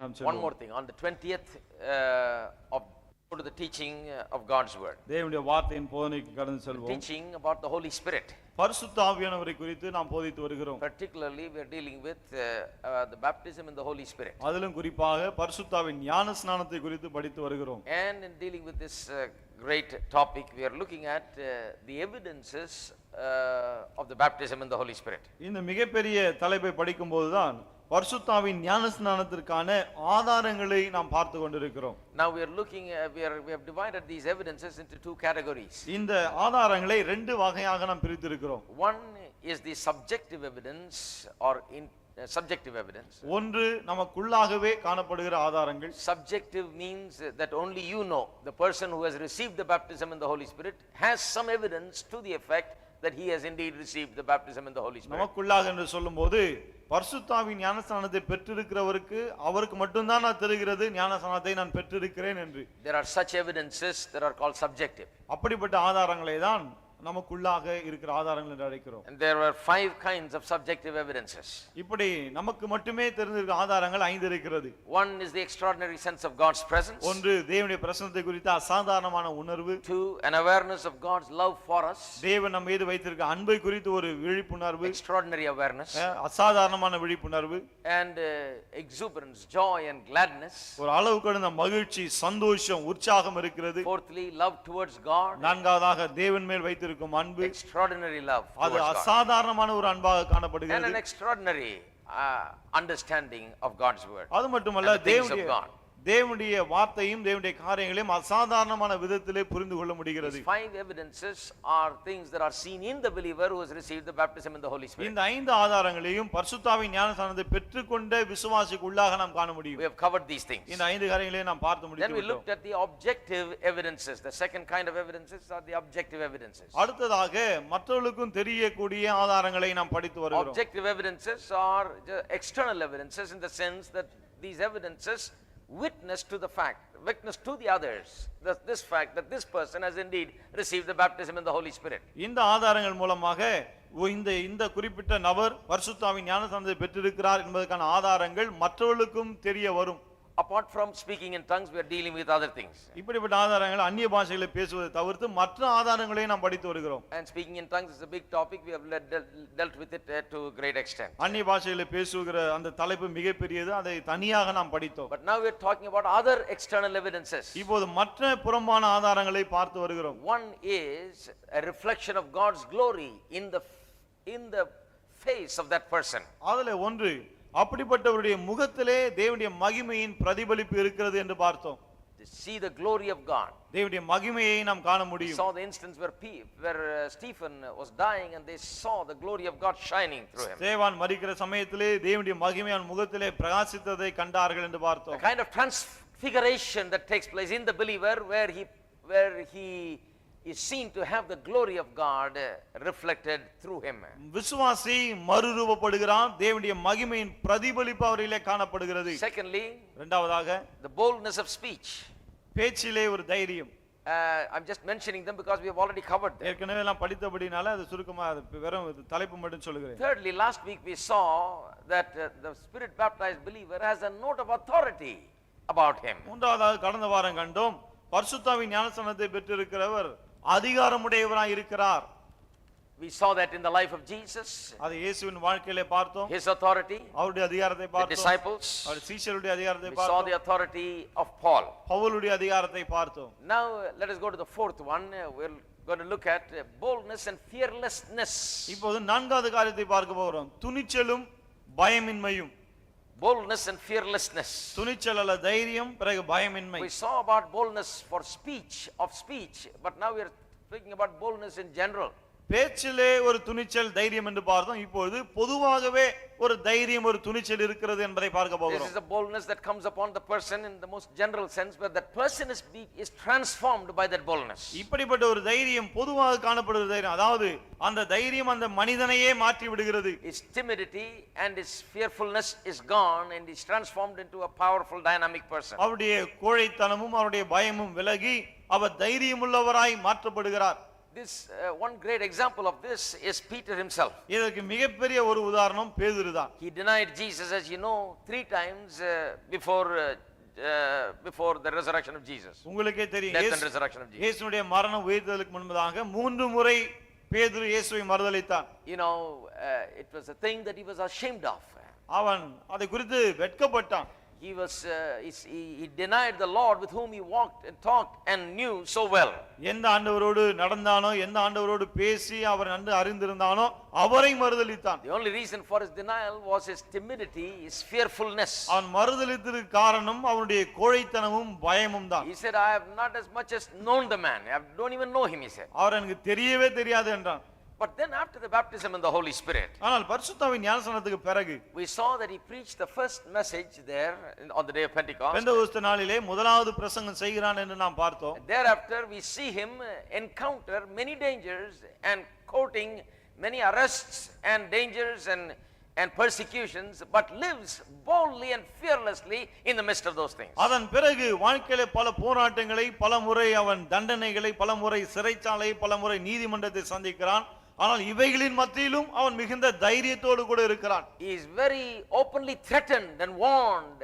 One more thing, on the 20th of go to the teaching of God's word. தேவனுடைய வார்த்தையின் போதனைக்கு கடந்து செல்வோம். Teaching about the Holy Spirit. பரிசுத்த ஆவியானவரை குறித்து நாம் போதித்து வருகிறோம். Particularly we are dealing with the baptism in the Holy Spirit. அதிலும் குறிப்பாக பரிசுத்தாவின் ஞான ஸ்நானத்தை குறித்து படித்து வருகிறோம். And in dealing with this great topic we are looking at the evidences of the baptism in the Holy Spirit. இந்த மிகப்பெரிய தலைப்பை படிக்கும்போதுதான் பரிசுத்தாவின் ஞானஸ்நானத்திற்கான ஆதாரங்களை நாம் பார்த்து கொண்டிருக்கிறோம். Now we are looking we have divided these evidences into two categories. இந்த ஆதாரங்களை ரெண்டு வகையாக நாம் பிரித்திருக்கிறோம். One is the subjective evidence or subjective evidence. ஒன்று நமக்குள்ளாகவே காணப்படுகிற ஆதாரங்கள். Subjective means that only you know. The person who has received the baptism in the Holy Spirit has some evidence to the effect that he has indeed received the baptism in the Holy Spirit. நமக்குள்ளாக என்று சொல்லும்போது பரிசுத்தாவின் ஞானஸ்நானத்தை பெற்றிருக்கிறவருக்கு அவருக்கு மட்டும்தான் நான் தெரிகிறது ஞானஸ்நானத்தை நான் பெற்றிருக்கிறேன் என்று. There are such evidences that are called subjective. அப்படிப்பட்ட ஆதாரங்களை தான் நமக்குள்ளாக இருக்கிற ஆதாரங்கள் என்று அழைக்கிறோம். And there were 5 kinds of subjective evidences. இப்படி நமக்கு மட்டுமே தெரிந்திருக்கிற ஆதாரங்கள் 5 இருக்கிறது. One is the extraordinary sense of God's presence. ஒன்று தேவனுடைய பிரசன்னத்தை குறித்த அசாதாரணமான உணர்வு. 2 an awareness of God's love for us. தேவன் நம்ம மீது வைத்திருக்கிற அன்பை குறித்து ஒரு விழிப்புணர்வு. Extraordinary awareness. அசாதாரணமான விழிப்புணர்வு. And exuberance, joy and gladness. ஒரு அளவு கடந்த மகிழ்ச்சி, சந்தோஷம், உற்சாகம் இருக்கிறது. Fourthly, love towards God. நான்காவதாக தேவன் மேல் வைத்திருக்கும் அன்பு, extraordinary love அது அசாதாரணமான ஒரு அன்பாக காணப்படுகிறது. and an extraordinary understanding of God's word. அது மட்டுமல்ல தேவனுடைய வார்த்தையும் தேவனுடைய காரியங்களையும் அசாதாரணமான விதத்திலே புரிந்து கொள்ள முடிகிறது. These 5 evidences are things that are seen in the believer who has received the baptism in the Holy Spirit. இந்த 5 ஆதாரங்களையும் பரிசுத்தாவின் ஞானஸ்நானத்தை பெற்றுக்கொண்ட விசுவாசிக்குள்ளாக நாம் காண முடியும். We have covered these things. இந்த 5 காரியங்களையும் நாம் பார்த்து முடித்தோம். Then we looked at the objective evidences. The second kind of evidences are the objective evidences. அடுத்ததாக மற்றவர்களுக்கும் தெரியக்கூடிய ஆதாரங்களை நாம் படித்து வருகிறோம். Objective evidences are external evidences in the sense that these evidences witness to the fact, witness to the others, this fact that this person has indeed received the baptism in the Holy Spirit. இந்த ஆதாரங்கள் மூலமாக இந்த குறிப்பிட்ட நபர் பரிசுத்தாவின் ஞானஸ்நானத்தை பெற்றிருக்கிறார் என்பதற்கான ஆதாரங்கள் மற்றவர்களுக்கும் தெரிய வரும். Apart from speaking in tongues, we are dealing with other things. இப்படிப்பட்ட ஆதாரங்கள் அந்நிய பாஷைகளை பேசுவதை தவிர்த்து மற்ற ஆதாரங்களையும் நாம் படித்து வருகிறோம். And speaking in tongues is a big topic. We have dealt with it to a great extent. அந்நிய பாஷைகளை பேசுகிற அந்த தலைப்பு மிகப்பெரியது, அதை தனியாக நாம் படித்தோம். But now we are talking about other external evidences. இப்போது மற்ற புறம்பான ஆதாரங்களை பார்த்து வருகிறோம். One is a reflection of God's glory in the face of that person. அதிலே ஒன்று அப்படிப்பட்டவருடைய முகத்திலே தேவனுடைய மகிமையின் பிரதிபலிப்பு இருக்கிறது என்று பார்த்தோம். To see the glory of God. தேவனுடைய மகிமையை நாம் காண முடியும். We saw the instance where Stephen was dying and they saw the glory of God shining through him. ஸ்தேவான் மரிக்கிற சமயத்திலே தேவனுடைய மகிமை அவன் முகத்திலே பிரகாசித்ததை கண்டார்கள் என்று பார்த்தோம். A kind of transfiguration that takes place in the believer where he is seen to have the glory of God reflected through him. விசுவாசி மறுரூபப்படுகிறான், தேவனுடைய மகிமையின் பிரதிபலிப்பு அவரிலே காணப்படுகிறது. Secondly, இரண்டாவதாக the boldness of speech. பேச்சிலே ஒரு தைரியம். I'm just mentioning them because we have already covered them. ஏற்கனவே எல்லாம் படித்தபடினால அது சுருக்கமா வெறும் தலைப்பு மட்டும் சொல்லுகிறேன். Thirdly, last week we saw that the spirit baptized believer has a note of authority about him. மூன்றாவதாக கடந்த வாரம் கண்டோம், பரிசுத்தாவின் ஞானஸ்நானத்தை பெற்றிருக்கிறவர் அதிகாரமுடையவராய் இருக்கிறார். We saw that in the life of Jesus. அது இயேசுவின் வாழ்க்கையிலே பார்த்தோம். His authority. அவருடைய அதிகாரத்தை பார்த்தோம். The disciples. அவருடைய சீஷருடைய அதிகாரத்தை பார்த்தோம். We saw the authority of Paul. பவுலுடைய அதிகாரத்தை பார்த்தோம். Now let us go to the fourth one. We're going to look at boldness and fearlessness. இப்போது நான்காவது காரியத்தை பார்க்க போகிறோம், துணிச்சலும் பயமின்மையும். Boldness and fearlessness. துணிச்சல் அல்ல தைரியம், பிறகு பயமின்மை. We saw about boldness for speech, but now we are speaking about boldness in general. பேச்சிலே ஒரு துணிச்சல் தைரியம் என்று பார்த்தோம். இப்பொழுது பொதுவாகவே ஒரு தைரியம் ஒரு துணிச்சல் இருக்கிறது என்பதை பார்க்க போகிறோம். This is a boldness that comes upon the person in the most general sense, where that person is transformed by that boldness. இப்படிப்பட்ட ஒரு தைரியம் பொதுவாக காணப்படுகிற தைரியம், அதாவது அந்த தைரியம் அந்த மனிதனையே மாற்றி விடுகிறது. His timidity and his fearfulness is gone and is transformed into a powerful dynamic person. அவருடைய கோழைத்தனமும் அவருடைய பயமும் விலகி அவர் தைரியமுள்ளவராய் மாற்றப்படுகிறார். this one great example of this is Peter himself. இதற்கு மிகப்பெரிய ஒரு உதாரணம் பேதுருதான். He denied Jesus, as you know, 3 times before the resurrection of Jesus. உங்களுக்கே தெரியும், Death and resurrection of Jesus. இயேசுவுடைய மரணம் உயிர்த்தெழுதலுக்கு முன்பதாக 3 முறை பேதுரு இயேசுவை மறுதலித்தான். You know, it was a thing that he was ashamed of. அவன் அதை குறித்து வெட்கப்பட்டான். He denied the Lord with whom he walked and talked and knew so well. எந்த ஆண்டவரோடு நடந்தானோ, எந்த ஆண்டவரோடு பேசி அவர் நன்கு அறிந்திருந்தானோ அவரை மறுதலித்தான். The only reason for his denial was his timidity, his fearfulness. அவன் மறுதலித்ததற்கு காரணம் அவனுடைய கோழைத்தனமும் பயமும் தான். He said, I have not as much as known the man. I don't even know him, he said. அவர் எனக்கு தெரியவே தெரியாது என்றான். But then after the baptism in the Holy Spirit, ஆனால் பரிசுத்தாவின் ஞானஸ்நானத்துக்கு பிறகு we saw that he preached the first message there on the day of Pentecost. பெந்தெகோஸ்து நாளிலே முதலாவது பிரசங்கம் செய்கிறான் என்று நாம் பார்த்தோம். Thereafter we see him encounter many dangers and courting many arrests and dangers and persecutions, but lives boldly and fearlessly in the midst of those things. அதன் பிறகு வாழ்க்கையிலே பல போராட்டங்களை, பலமுறை அவன் தண்டனைகளை, பலமுறை சிறைச்சாலை, பலமுறை நீதிமன்றத்தை சந்திக்கிறான். ஆனால் இவைகளின் மத்தியிலும் அவன் மிகுந்த தைரியத்தோடு கூட இருக்கிறான். He is very openly threatened and warned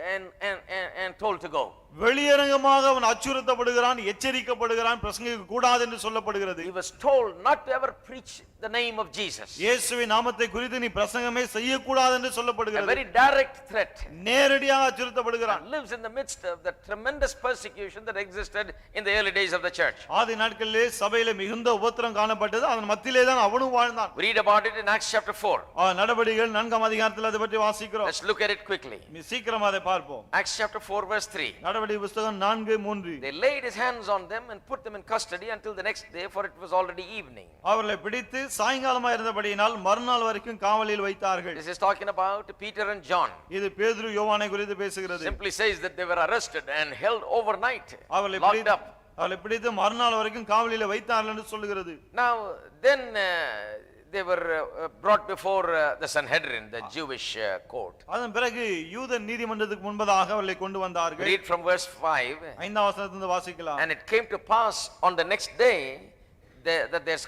and told to go. வெளியரங்கமாக அவன் அச்சுறுத்தப்படுகிறான், எச்சரிக்கப்படுகிறான், பிரசங்கிக்க கூடாது என்று சொல்லப்படுகிறது. He was told not to ever preach the name of Jesus. இயேசுவின் நாமத்தை குறித்து நீ பிரசங்கமே செய்யக்கூடாது என்று A சொல்லப்படுகிறது. very direct threat. நேரடியாக அச்சுறுத்தப்படுகிறான். And lives in the midst of the tremendous persecution that existed in the early days of the church. ஆதி நாட்களிலே சபையிலே மிகுந்த உபத்திரம் காணப்பட்டது. அதன் மத்தியிலே தான் அவனும் வாழ்ந்தான். We read about it in Acts chapter 4. நடபடிகள் 4ஆம் அதிகாரத்தில் அதை பற்றி வாசிக்கிறோம். Let's look at it quickly. சீக்கிரமா அதை பார்ப்போம். Acts chapter 4 verse 3. நடபடி புத்தகம் 4:3. They laid his hands on them and put them in custody until the next day, for it was already evening. அவர்களை பிடித்து சாயங்காலமா இருந்தபடியினால் மறுநாள் வரைக்கும் காவலில் வைத்தார்கள். This is talking about Peter and John. இது பேதுரு யோவானை குறித்து பேசுகிறது. Simply says that they were arrested and held overnight, அவர்களை locked up. பிடித்து மறுநாள் வரைக்கும் காவலில் வைத்தார்கள் என்று சொல்லுகிறது. Now then they were brought before the Sanhedrin, the Jewish court. அதன் பிறகு யூத நீதிமன்றத்துக்கு முன்பதாக அவர்களை கொண்டு வந்தார்கள். Read from verse 5. 5ஆம் வசனத்திலிருந்து வாசிக்கலாம். And it came to pass on the next day that their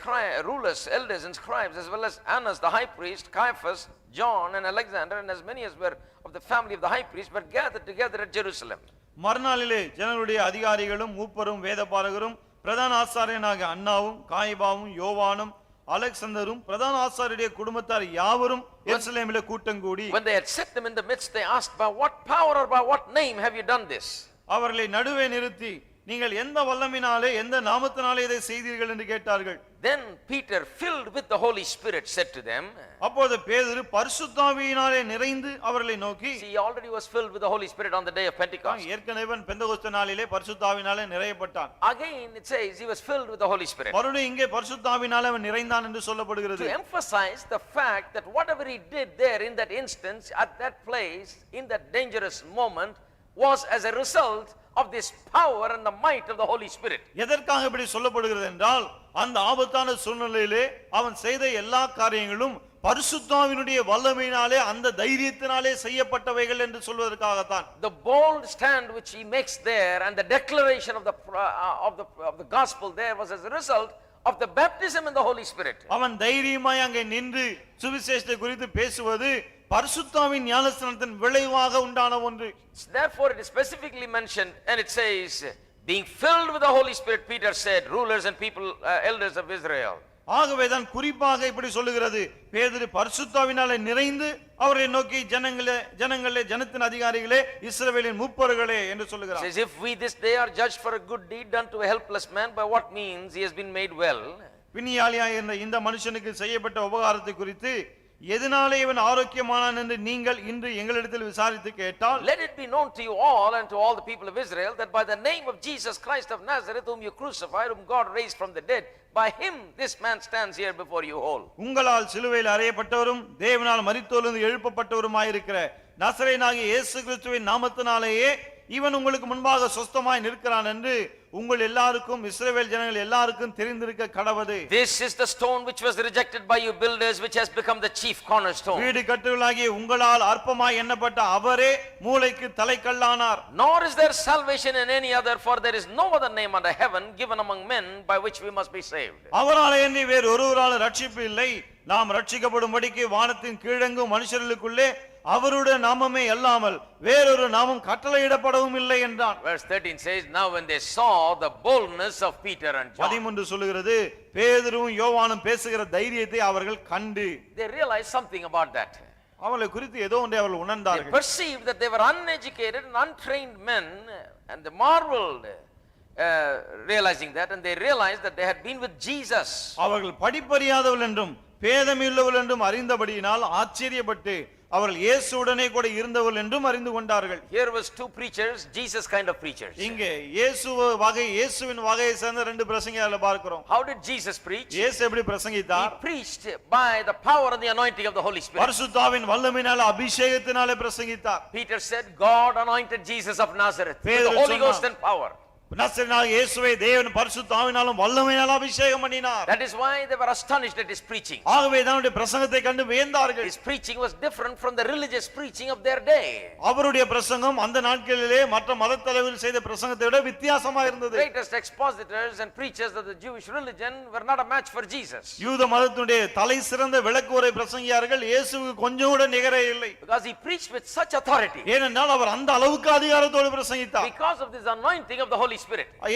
rulers, elders and scribes, as well as Annas the high priest, Caiaphas, John and Alexander, and as many as were of the family of the high priest, were gathered together at Jerusalem. மறுநாளிலே ஜனங்களுடைய அதிகாரிகளும் மூப்பரும் வேதபாரகரும் பிரதான ஆசாரியனாக அன்னாவும் காயிபாவும் யோவானும் அலெக்சந்தரும் பிரதான ஆசாரியருடைய குடும்பத்தார் யாவரும் எருசலேமிலே கூட்டங்கூடி, when they had set them in the midst, they asked, by what power or by what name have you done this? அவர்களை நடுவே நிறுத்தி, நீங்கள் எந்த வல்லமையினாலே எந்த நாமத்தினாலே இதை செய்தீர்கள் என்று கேட்டார்கள். Then Peter, filled with the Holy Spirit, said to them, அப்பொழுது பேதுரு பரிசுத்தாவியினாலே நிறைந்து அவர்களை நோக்கி, see, he already was filled with the Holy Spirit on the day of Pentecost. ஏற்கனவே பெந்தெகோஸ்து நாளிலே பரிசுத்தாவியினாலே நிறையப்பட்டான். Again it says he was filled with the Holy Spirit. மறுபடியும் இங்கே பரிசுத்தாவியினாலே அவன் நிறைந்தான் என்று சொல்லப்படுகிறது. To emphasize the fact that whatever he did there in that instance, at that place, in that dangerous moment, was as a result of this power and the might of the Holy Spirit. எதற்காக இப்படி சொல்லப்படுகிறது என்றால், அந்த ஆபத்தான சூழ்நிலையிலே அவன் செய்த எல்லா காரியங்களும் பரிசுத்தாவினுடைய வல்லமையினாலே அந்த தைரியத்தினாலே செய்யப்பட்டவைகள் என்று சொல்வதற்காகத்தான். The bold stand which he makes there and the declaration of the gospel there was as a result of the baptism in the Holy Spirit. அவன் தைரியமாய் அங்கே நின்று சுவிசேஷத்தை குறித்து பேசுவது பரிசுத்தாவின் ஞானஸ்நானத்தின் விளைவாக உண்டான ஒன்று. Therefore it is specifically mentioned, and it says, being filled with the Holy Spirit, Peter said, rulers and people, elders of Israel. ஆகவேதான் குறிப்பாக இப்படி சொல்லுகிறது, பேதுரு பரிசுத்தாவினாலே நிறைந்து அவரை நோக்கி, ஜனங்களே ஜனத்தின் அதிகாரிகளே இஸ்ரவேலின் மூப்பர்களே என்று சொல்லுகிறார். Says, if we this day are judged for a good deed done to a helpless man, by what means he has been made well. பிணியாளியாய் இருந்த இந்த மனுஷனுக்கு செய்யப்பட்ட உபகாரத்தை குறித்து எதனாலே இவன் ஆரோக்கியமானான் என்று நீங்கள் இன்று எங்களிடத்தில் விசாரித்து கேட்டால், let it be known to you all and to all the people of Israel that by the name of Jesus Christ of Nazareth, whom you crucified, whom God raised from the dead, by him this man stands here before you whole. உங்களால் சிலுவையில் அறையப்பட்டவரும் தேவனால் மரித்தோரிலிருந்து எழுப்பப்பட்டவருமாயிருக்கிற நசரேயனாகிய இயேசு கிறிஸ்துவின் நாமத்தினாலேயே இவன் உங்களுக்கு முன்பாக சொஸ்தமாய் நிற்கிறான் என்று உங்கள் எல்லாருக்கும் இஸ்ரவேல் ஜனங்கள் எல்லாருக்கும் தெரிந்திருக்க கடவது. This is the stone which was rejected by you builders, which has become the chief cornerstone. வீடு கட்டுவர்களாகிய உங்களால் அற்பமாய் எண்ணப்பட்ட அவரே மூலைக்கு தலைக்கல்லானார். Nor is there salvation in any other, for there is no other name under heaven given among men by which we must be saved. அவராலே அன்றி வேறு ஒருவராலும் ரட்சிப்பு இல்லை. நாம் ரட்சிக்கப்படும்படிக்கு வானத்தின் கீழெங்கும் மனுஷர்களுக்குள்ளே அவருடைய நாமமே அல்லாமல் வேறொரு நாமம் கட்டளையிடப்படவும் இல்லை என்றான். Verse 13 says, now when they saw the boldness of Peter and John, 13 சொல்லுகிறது, பேதுருவும் யோவானும் பேசுகிற தைரியத்தை அவர்கள் கண்டு, they realized something about that. அவளை குறித்து ஏதோ ஒன்றை அவர்கள் They உணர்ந்தார்கள். perceived that they were uneducated and untrained men, and they marveled realizing that, and they realized that they had been with Jesus. அவர்கள் படிப்பறியாதவர்கள் என்றும் பேதமில்லவர்கள் என்றும் அறிந்தபடியினால் ஆச்சரியப்பட்டு அவர்கள் இயேசுவுடனே கூட இருந்தவர்கள் என்றும் அறிந்து கொண்டார்கள். Here was two preachers, Jesus kind of preachers. இங்கே இயேசுவின் வகையை சேர்ந்த ரெண்டு பிரசங்கியாளரை பார்க்கிறோம். How did Jesus preach? இயேசு எப்படி பிரசங்கித்தார்? He preached by the power and the anointing of the Holy Spirit. பரிசுத்தாவின் வல்லமையினால அபிஷேகத்தினாலே பிரசங்கித்தார். Peter said, God anointed Jesus of Nazareth with the Holy Ghost and power. நசரேயனாகிய இயேசுவை தேவன் பரிசுத்த ஆவியினாலும் வல்லமையினாலும் அபிஷேகம் பண்ணினார். That is why they were astonished at his preaching. ஆகவே அவருடைய பிரசங்கத்தை கண்டு வியந்தார்கள். His preaching was different from the religious preaching of their day. அவருடைய பிரசங்கம் அந்த நாட்களிலே மற்ற மத தலைவர்கள் செய்த பிரசங்கத்தை விட வித்தியாசமா இருந்தது. The greatest expositors and preachers of the Jewish religion were not a match for Jesus. யூத மதத்தினுடைய தலை சிறந்த விளக்குரை பிரசங்கியார்கள் இயேசுவுக்கு கொஞ்சம் கூட நிகரே இல்லை. Because he preached with such authority. ஏனென்றால் அவர் அந்த அளவுக்கு அதிகாரத்தோடு பிரசங்கித்தார். Because of this anointing of the Holy Spirit.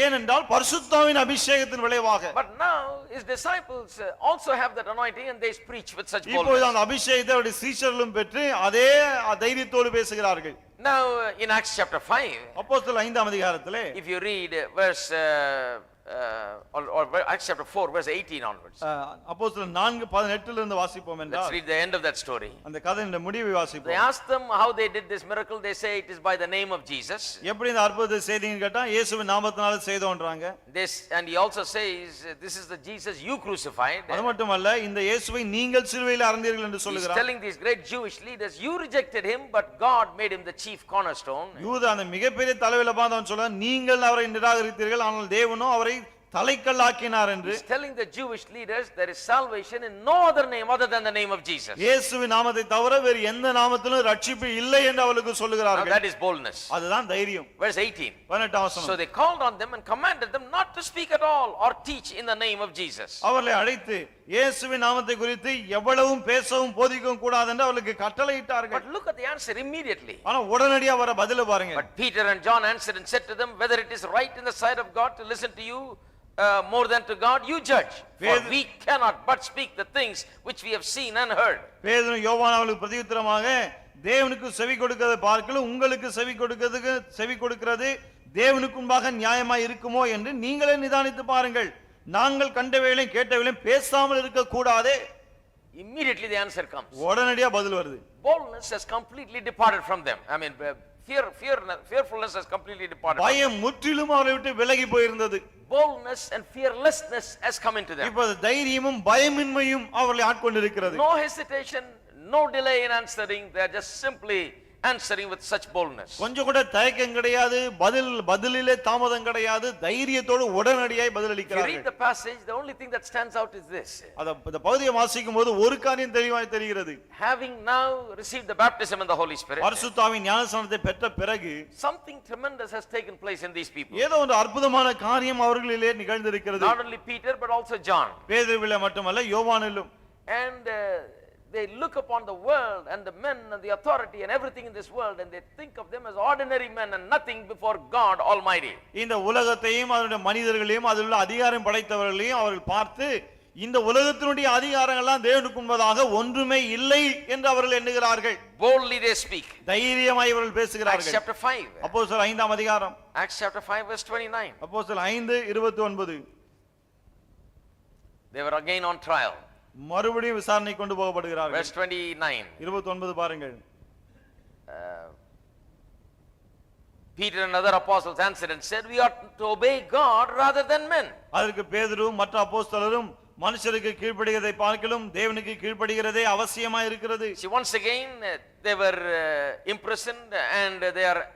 ஏனென்றால் பரிசுத்தாவின் அபிஷேகத்தின் விளைவாக. But now his disciples also have that anointing and they preach with such boldness. இப்போது அந்த அபிஷேகத்தை அவருடைய சீஷர்களும் பெற்று அதே தைரியத்தோடு பேசுகிறார்கள். Now in Acts chapter 5, அப்போஸ்தலர் 5ஆம் அதிகாரத்திலே if you read verse or Acts chapter 4 verse 18 onwards, அப்போஸ்தலர் 4:18 இருந்து வாசிப்போம் let's என்றால் read the end of that story. அந்த கதையின் முடிவை They வாசிப்போம். asked them how they did this miracle. They say it is by the name of Jesus. எப்படி இந்த அற்புதத்தை செய்தீங்கன்னு கேட்டா இயேசுவின் நாமத்தினால செய்தோன்றாங்க. This, and he also says this is the Jesus you crucified. அது மட்டுமல்ல இந்த இயேசுவை நீங்கள் சிலுவையில் அறைந்தீர்கள் என்று He's சொல்லுகிறார். telling these great Jewish leaders, you rejected him, but God made him the chief cornerstone. யூத அந்த மிகப்பெரிய தலைவில பார்த்தவன் சொல்ல நீங்கள் அவரை நிராகரித்தீர்கள் ஆனால் தேவனோ அவரை தலைக்கல்லாக்கினார் என்று. He's telling the Jewish leaders there is salvation in no other name other than the name of Jesus. இயேசுவின் நாமத்தை தவிர வேறு எந்த நாமத்திலும் ரட்சிப்பு இல்லை என்று அவர்களுக்கு Now சொல்லுகிறார்கள். that is boldness. அதுதான் தைரியம். Verse 18. 18ஆம் வசனம். So they called on them and commanded them not to speak at all or teach in the name of Jesus. அவர்களை அழைத்து இயேசுவின் நாமத்தை குறித்து எவ்வளவும் பேசவும் போதிக்கவும் கூடாது என்று அவர்களுக்கு கட்டளையிட்டார்கள். But look at the answer immediately. ஆனா உடனடியா வர பதில பாருங்க. But Peter and John answered and said to them, whether it is right in the sight of God to listen to you more than to God, you judge. For we cannot but speak the things which we have seen and heard. பேதுரு யோவான் அவர்களுக்கு பிரதியுத்தரமாக தேவனுக்கு செவி கொடுக்கிறதை பார்க்கலும் உங்களுக்கு செவி கொடுக்கிறது தேவனுக்கு முன்பாக நியாயமாய் இருக்குமோ என்று நீங்களே நிதானித்து பாருங்கள். நாங்கள் கண்டவைகளையும் கேட்டவைகளையும் பேசாமல் இருக்க கூடாதே. Immediately the answer comes. உடனடியா பதில் வருது. Boldness has completely departed from them. I mean fearfulness has completely departed. பயம் முற்றிலும் அவரை விட்டு விலகி போயிருந்தது. Boldness and fearlessness has come into them. இப்போது தைரியமும் பயமின்மையும் அவர்களை ஆட்கொண்டிருக்கிறது. No hesitation, no delay in answering. They are just simply answering with such boldness. கொஞ்சம் கூட தயக்கம் கிடையாது, பதிலிலே தாமதம் கிடையாது, தைரியத்தோடு உடனடியாய் பதிலளிக்கிறார்கள். If you read the passage, the only thing that stands out is this. அந்த பகுதியை வாசிக்கும்போது ஒரு காரியம் தெளிவாய் தெரிகிறது. Having now received the baptism in the Holy Spirit, பரிசுத்தாவின் ஞானஸ்நானத்தை பெற்ற பிறகு something tremendous has taken place in these people. ஏதோ ஒரு அற்புதமான காரியம் அவர்களிலே நிகழ்ந்திருக்கிறது. Not only Peter but also John. பேதுருவிலே மட்டுமல்ல யோவானிலும். And they look upon the world and the men and the authority and everything in this world and they think of them as ordinary men and nothing before God Almighty. இந்த உலகத்தையும் அதனுடைய மனிதர்களையும் அதிலுள்ள அதிகாரம் படைத்தவர்களையும் அவர்கள் பார்த்து இந்த உலகத்தினுடைய அதிகாரங்கள் எல்லாம் தேவனுக்கு முன்பதாக ஒன்றுமே இல்லை என்று அவர்கள் எண்ணுகிறார்கள். Boldly they speak. தைரியமாய் அவர்கள் பேசுகிறார்கள். Acts chapter 5. அப்போஸ்தலர் 5ஆம் அதிகாரம். Acts chapter 5 verse 29. அப்போஸ்தலர் 5:29. They were again on trial. மறுபடியும் விசாரணை கொண்டு போகப்படுகிறார்கள். Verse 29. 29 பாருங்கள். Peter and other apostles answered and said, we ought to obey God rather than men. அதற்கு பேதுருவும் மற்ற அப்போஸ்தலரும் மனுஷருக்கு கீழ்ப்படிகிறதை பார்க்கலும் தேவனுக்கு கீழ்ப்படிகிறதே அவசியமா இருக்கிறது. See, once again they were imprisoned, and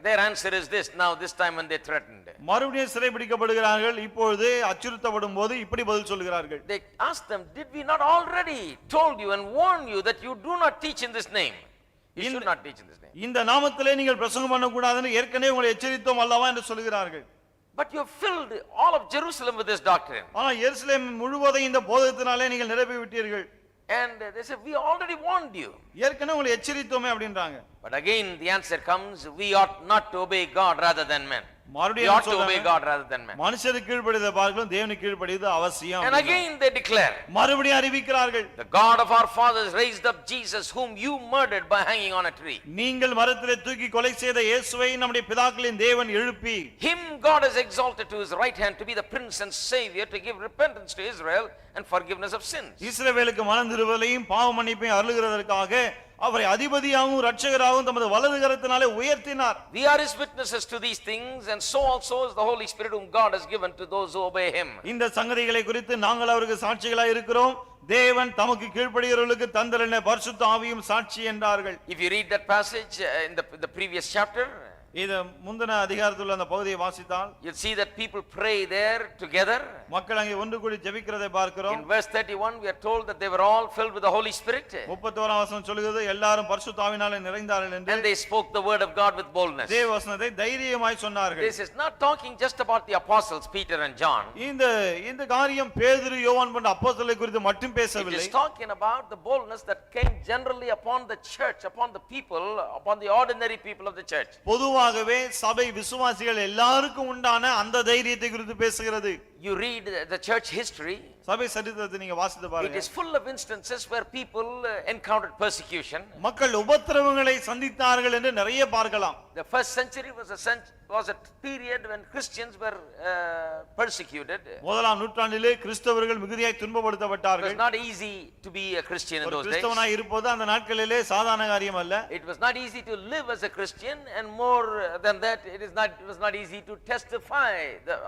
their answer is this now, this time when they threatened. மறுபடியும் சிறைபிடிக்கப்படுகிறார்கள். இப்பொழுது அச்சுறுத்தப்படும் போது இப்படி பதில் சொல்கிறார்கள். They asked them, did we not already told you and warn you that you do not teach in this name? You should not teach in this name. இந்த நாமத்திலே நீங்கள் பிரசங்கம் பண்ண கூடாதுன்னு ஏற்கனவே உங்களை எச்சரித்தோம் அல்லவா என்று சொல்கிறார்கள். But you have filled all of Jerusalem with this doctrine. ஆனா எருசலேம் முழுவதையும் இந்த போதகத்தினாலே நீங்கள் நிரப்பி விட்டீர்கள். And they said, we already warned you. ஏற்கனவே உங்களை எச்சரித்தோமே அப்படின்றாங்க. But again the answer comes, we ought not to obey God rather than men. We மறுபடியும் ought to obey God rather than men. மனுஷருக்கு கீழ்ப்படிவதை பார்க்கலும் தேவனுக்கு கீழ்ப்படிவது அவசியம். And again they declare, மறுபடியும் அறிவிக்கிறார்கள், the God of our fathers raised up Jesus, whom you murdered by hanging on a tree. நீங்கள் மரத்திலே தூக்கி கொலை செய்த இயேசுவை நம்முடைய பிதாக்களின் தேவன் எழுப்பி, Him God has exalted to his right hand to be the prince and savior, to give repentance to Israel and forgiveness of sins. இஸ்ரவேலுக்கு மனம் திரும்பலையும் பாவ மன்னிப்பையும் அருளுகிறதற்காக அவரை அதிபதியாகவும் இரட்சகராகவும் தமது வலது கரத்தினாலே உயர்த்தினார். We are his witnesses to these things, and so also is the Holy Spirit whom God has given to those who obey him. இந்த சங்கதிகளை குறித்து நாங்கள் அவருக்கு சாட்சிகளாய் இருக்கிறோம். தேவன் தமக்கு கீழ்ப்படிகிறவர்களுக்கு தந்தருளின பரிசுத்த ஆவியும் சாட்சி என்றார்கள். If you read that passage in the previous chapter, இது முந்தின அதிகாரத்தில் அந்த பகுதியை வாசித்தால் you'll see that people pray there together. மக்கள் அங்கே ஒன்று கூடி ஜெபிக்கிறதை பார்க்கிறோம். In verse 31 we are told that they were all filled with the Holy Spirit. 31ஆம் வசனம் சொல்கிறது, எல்லாரும் பரிசுத்த ஆவியினாலே நிறைந்தார்கள் என்று. And they spoke the word of God with boldness. தேவ வசனத்தை தைரியமாய் சொன்னார்கள். This is not talking just about the apostles Peter and John. இந்த காரியம் பேதுரு யோவான் போன்ற அப்போஸ்தலரை குறித்து மட்டும் It பேசவில்லை. is talking about the boldness that came generally upon the church, upon the people, upon the ordinary people of the church. பொதுவாகவே சபை விசுவாசிகள் எல்லாருக்கும் உண்டான அந்த தைரியத்தை குறித்து பேசுகிறது. You read the church history, சபை சரித்திரத்தை நீங்க வாசித்து it பாருங்க. is full of instances where people encountered persecution. மக்கள் உபத்திரவங்களை சந்தித்தார்கள் என்று நிறைய பார்க்கலாம். The first century was a period when Christians were persecuted. முதலாம் நூற்றாண்டிலே கிறிஸ்தவர்கள் மிகுதியாய் It துன்பப்படுத்தப்பட்டார்கள். was not easy to be a Christian in ஒரு those days. கிறிஸ்தவனாய் இருப்பது அந்த நாட்களிலே சாதாரண காரியம் அல்ல. It was not easy to live as a Christian, and more than that, it was not easy to testify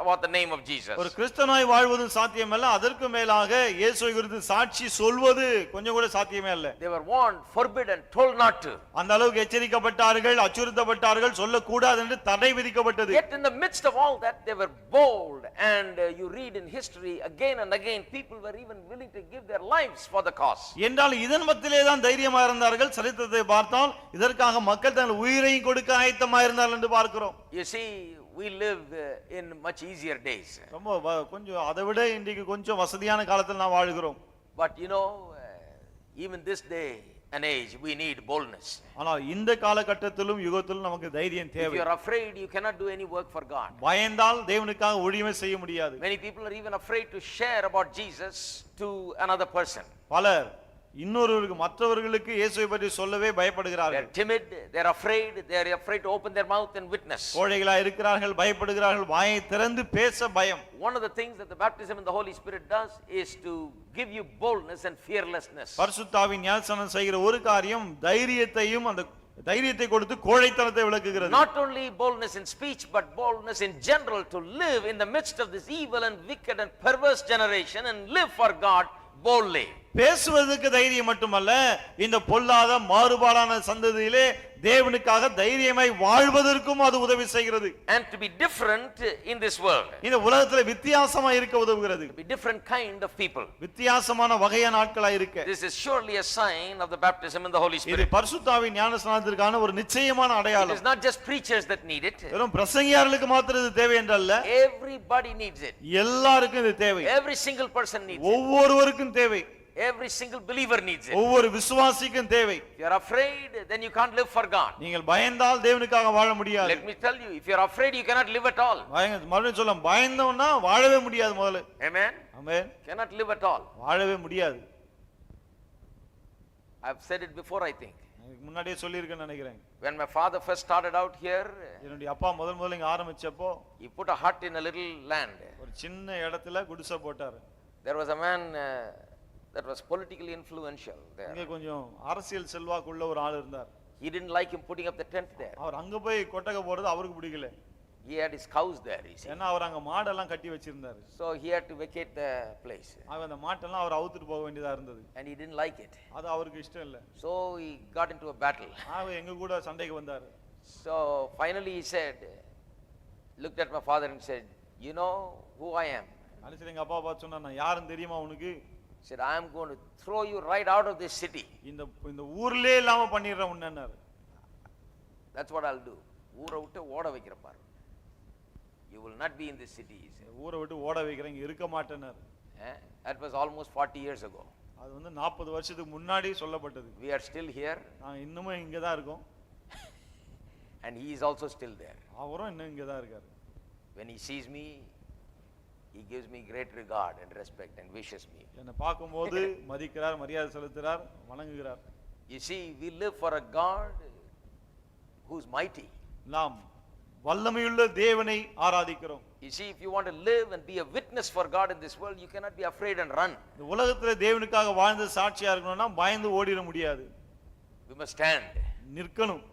about the name of Jesus. ஒரு கிறிஸ்தவனாய் வாழ்வது சாத்தியமல்ல, அதற்கு மேலாக இயேசுவை குறித்து சாட்சி சொல்வது கொஞ்சம் கூட சாத்தியமே அல்ல. They were warned, forbidden, told not to. அந்த அளவுக்கு எச்சரிக்கப்பட்டார்கள், அச்சுறுத்தப்பட்டார்கள், சொல்லக்கூடாது என்று தடை விதிக்கப்பட்டது. Yet in the midst of all that, they were bold, and you read in history again and again, people were even willing to give their lives for the cause. என்றால் இதன் மத்தியிலே தான் தைரியமா இருந்தார்கள். சரித்திரத்தை பார்த்தால் இதற்காக மக்கள் தங்கள் உயிரையும் கொடுக்க ஆயத்தமா இருந்தார்கள் என்று பார்க்கிறோம். You see, we live in much easier days. ரொம்ப கொஞ்சம் அதை விட இன்றைக்கு கொஞ்சம் வசதியான காலத்தில் நாம் வாழ்கிறோம். But you know, even this day and age, we need boldness. ஆனால் இந்த காலகட்டத்திலும் யுகத்திலும் நமக்கு தைரியம் If தேவை. you are afraid, you cannot do any work for God. பயந்தால் தேவனுக்காக ஊழியமே செய்ய முடியாது. Many people are even afraid to share about Jesus to another person. பலர் இன்னொருவருக்கு மற்றவர்களுக்கு இயேசுவை பற்றி சொல்லவே They are பயப்படுகிறார்கள். timid, they are afraid to open their mouth and witness. கோழைகளாய் இருக்கிறார்கள், பயப்படுகிறார்கள், வாயை திறந்து பேச பயம். One of the things that the baptism in the Holy Spirit does is to give you boldness and fearlessness. பரிசுத்தாவின் ஞானஸ்நானம் செய்கிற ஒரு காரியம் தைரியத்தையும் அந்த தைரியத்தை கொடுத்து கோழைத்தனத்தை விளக்குகிறது. Not only boldness in speech, but boldness in general, to live in the midst of this evil and wicked and perverse generation and live for God boldly. பேசுவதற்கு தைரியம் மட்டுமல்ல, இந்த பொல்லாத மாறுபாடான சந்ததியிலே தேவனுக்காக தைரியமாய் வாழ்வதற்கும் அது உதவி செய்கிறது. And to be different in this world. இந்த உலகத்துல வித்தியாசமா இருக்க உதவுகிறது. To be different kind of people. வித்தியாசமான வகையான ஆட்களா இருக்க. This is surely a sign of the baptism in the Holy இது Spirit. பரிசுத்தாவின் ஞானஸ்நானத்திற்கான ஒரு நிச்சயமான It அடையாளம். is not just preachers that need it. வெறும் பிரசங்கியார்களுக்கு மாத்திரம் இது தேவை என்றல்ல, Everybody needs it. எல்லாருக்கும் இது தேவை. Every single person needs it. ஒவ்வொருவருக்கும் தேவை. Every single believer needs it. ஒவ்வொரு விசுவாசிக்கும் தேவை. If you are afraid, then you can't live for God. நீங்கள் பயந்தால் தேவனுக்காக வாழ முடியாது. Let me tell you, if you are afraid, you cannot live at all. மறுபடியும் சொல்ல, பயந்தோம்னா வாழவே முடியாது. முதல்ல Amen. Amen. Cannot live at all. வாழவே முடியாது. I have said it before, I think. முன்னாடியே சொல்லியிருக்கேன்னு நினைக்கிறேன். When my father first started out here, என்னுடைய அப்பா முதல்ல இங்க ஆரம்பிச்சப்போ he put a hut in a little land. ஒரு சின்ன இடத்துல குடிசை போட்டாரு. There was a man that was politically influential there. இங்க கொஞ்சம் அரசியல் செல்வாக்குள்ள ஒரு ஆள் இருந்தார். He didn't like him putting up the tent there. அவர் அங்க போய் கொட்டகை போறது அவருக்கு பிடிக்கல. He had his cows there, you see. ஏன்னா அவர் அங்க மாடெல்லாம் கட்டி வச்சிருந்தாரு. So he had to vacate the place. அவன் அந்த மாட்டெல்லாம் அவர் அவுத்துட்டு போக வேண்டியதா இருந்தது. And he didn't like it. அது அவருக்கு இஷ்டம் இல்ல. So he got into a battle. அவன் எங்க கூட சண்டைக்கு வந்தாரு. So finally he said, looked at my father and said, you know who I am? அலிசர் எங்க அப்பா பார்த்து சொன்னா, நான் யாருன்னு தெரியுமா உனக்கு? He said, I am going to throw you right out of this city. இந்த ஊர்லயே இல்லாம பண்ணிடுறேன் உன்னன்னாரு. That's what I'll do. ஊரை விட்டு ஓட வைக்கிறேன் பாரு. You will not be in this city, he said. ஊரை விட்டு ஓட வைக்கிறேன், இங்க இருக்க மாட்டேன்னாரு. That was almost 40 years ago. அது 40 வருஷத்துக்கு முன்னாடி சொல்லப்பட்டது. We are still here. நான் இன்னும் இங்க தான் இருக்கோம். And he is also still there. அவரும் இன்னும் இங்க தான் இருக்காரு. When he sees me, he gives me great regard and respect and wishes me. என்னை பார்க்கும்போது மதிக்கிறார், மரியாதை செலுத்துறார், வணங்குகிறார். You see, we live for a God who's mighty. நாம் வல்லமையுள்ள தேவனை ஆராதிக்கிறோம். You see, if you want to live and be a witness for God in this world, you cannot be afraid and run. இந்த உலகத்துல தேவனுக்காக வாழ்ந்து சாட்சியா இருக்கணும்னா பயந்து ஓடிட முடியாது. We must stand. நிற்கணும்.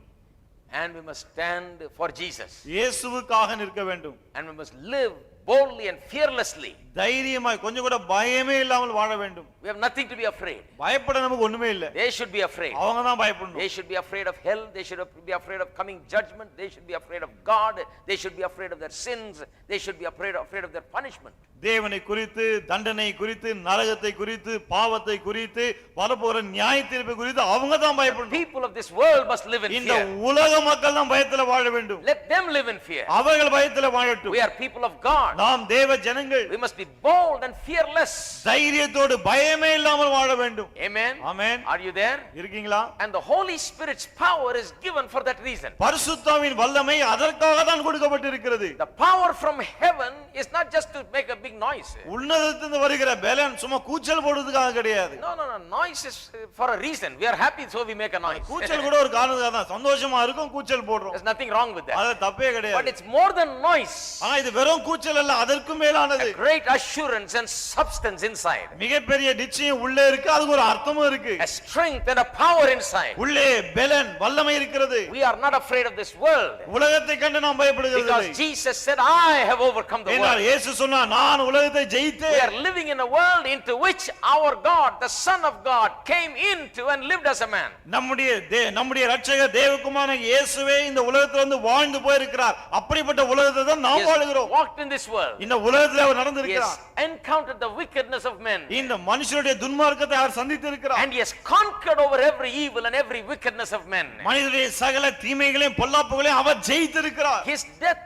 And we must stand for Jesus. இயேசுவுக்காக நிற்க வேண்டும். And we must live boldly and fearlessly. தைரியமாய் கொஞ்சம் கூட பயமே இல்லாமல் வாழ வேண்டும். We have nothing to be afraid. பயப்பட நமக்கு ஒண்ணுமே இல்ல. They should be afraid. அவங்க தான் பயப்படணும். They should be afraid of hell. They should be afraid of coming judgment. They should be afraid of God. They should be afraid of their sins. They should be afraid of their punishment. தேவனை குறித்து, தண்டனை குறித்து, நரகத்தை குறித்து, பாவத்தை குறித்து, வரப்போற நியாய தீர்ப்பை குறித்து அவங்க தான் பயப்படணும். People of this world must live in fear. இந்த உலக மக்கள் தான் பயத்துல வாழ வேண்டும். Let them live in fear. அவர்கள் பயத்துல வாழட்டும். We are people of God. நாம் தேவ ஜனங்கள். We must be bold and fearless. தைரியத்தோடு பயமே இல்லாமல் வாழ வேண்டும். Amen. Amen. Are you there? இருக்கீங்களா? And the Holy Spirit's power is given for that reason. பரிசுத்தாவின் வல்லமை அதற்காக தான் கொடுக்கப்பட்டிருக்கிறது. The power from heaven is not just to make a big noise. உன்னதத்திலிருந்து வருகிற பலன் சும்மா கூச்சல் போடுறதுக்காக கிடையாது. No. Noise is for a reason. We are happy, so we make a noise. கூச்சல் கூட ஒரு காரணத்துக்காக தான். சந்தோஷமா இருக்கும், கூச்சல் போடுறோம். There's nothing wrong with that. அது தப்பே கிடையாது. But it's more than noise. ஆனா இது வெறும் கூச்சல் அல்ல, அதற்கு மேலானது. A great assurance and substance inside. மிகப்பெரிய நிச்சயம் உள்ளே இருக்கு, அதுக்கு ஒரு அர்த்தமும் இருக்கு. A strength and a power inside. உள்ளே பலன், வல்லமை இருக்கிறது. We are not afraid of this world. உலகத்தை கண்டு நாம் பயப்படுகிறது இல்லை. Because Jesus said, I have overcome the world. இயேசு சொன்னார், நான் உலகத்தை ஜெயித்தேன். We are living in a world into which our God, the Son of God, came into and lived as a man. நம்முடைய இரட்சகர் தேவகுமாரன் இயேசுவே இந்த உலகத்துல வந்து வாழ்ந்து போயிருக்கிறார். அப்படிப்பட்ட உலகத்தை தான் நாம் வாழுகிறோம். Walked in this world. இந்த உலகத்துல அவர் நடந்திருக்கிறார். He has encountered the wickedness of men. இந்த மனுஷனுடைய துன்மார்க்கத்தை அவர் சந்தித்திருக்கிறார். And he has conquered over every evil and every wickedness of men. மனிதனுடைய சகல தீமைகளையும் பொல்லாப்புகளையும் அவர் ஜெயித்திருக்கிறார். His death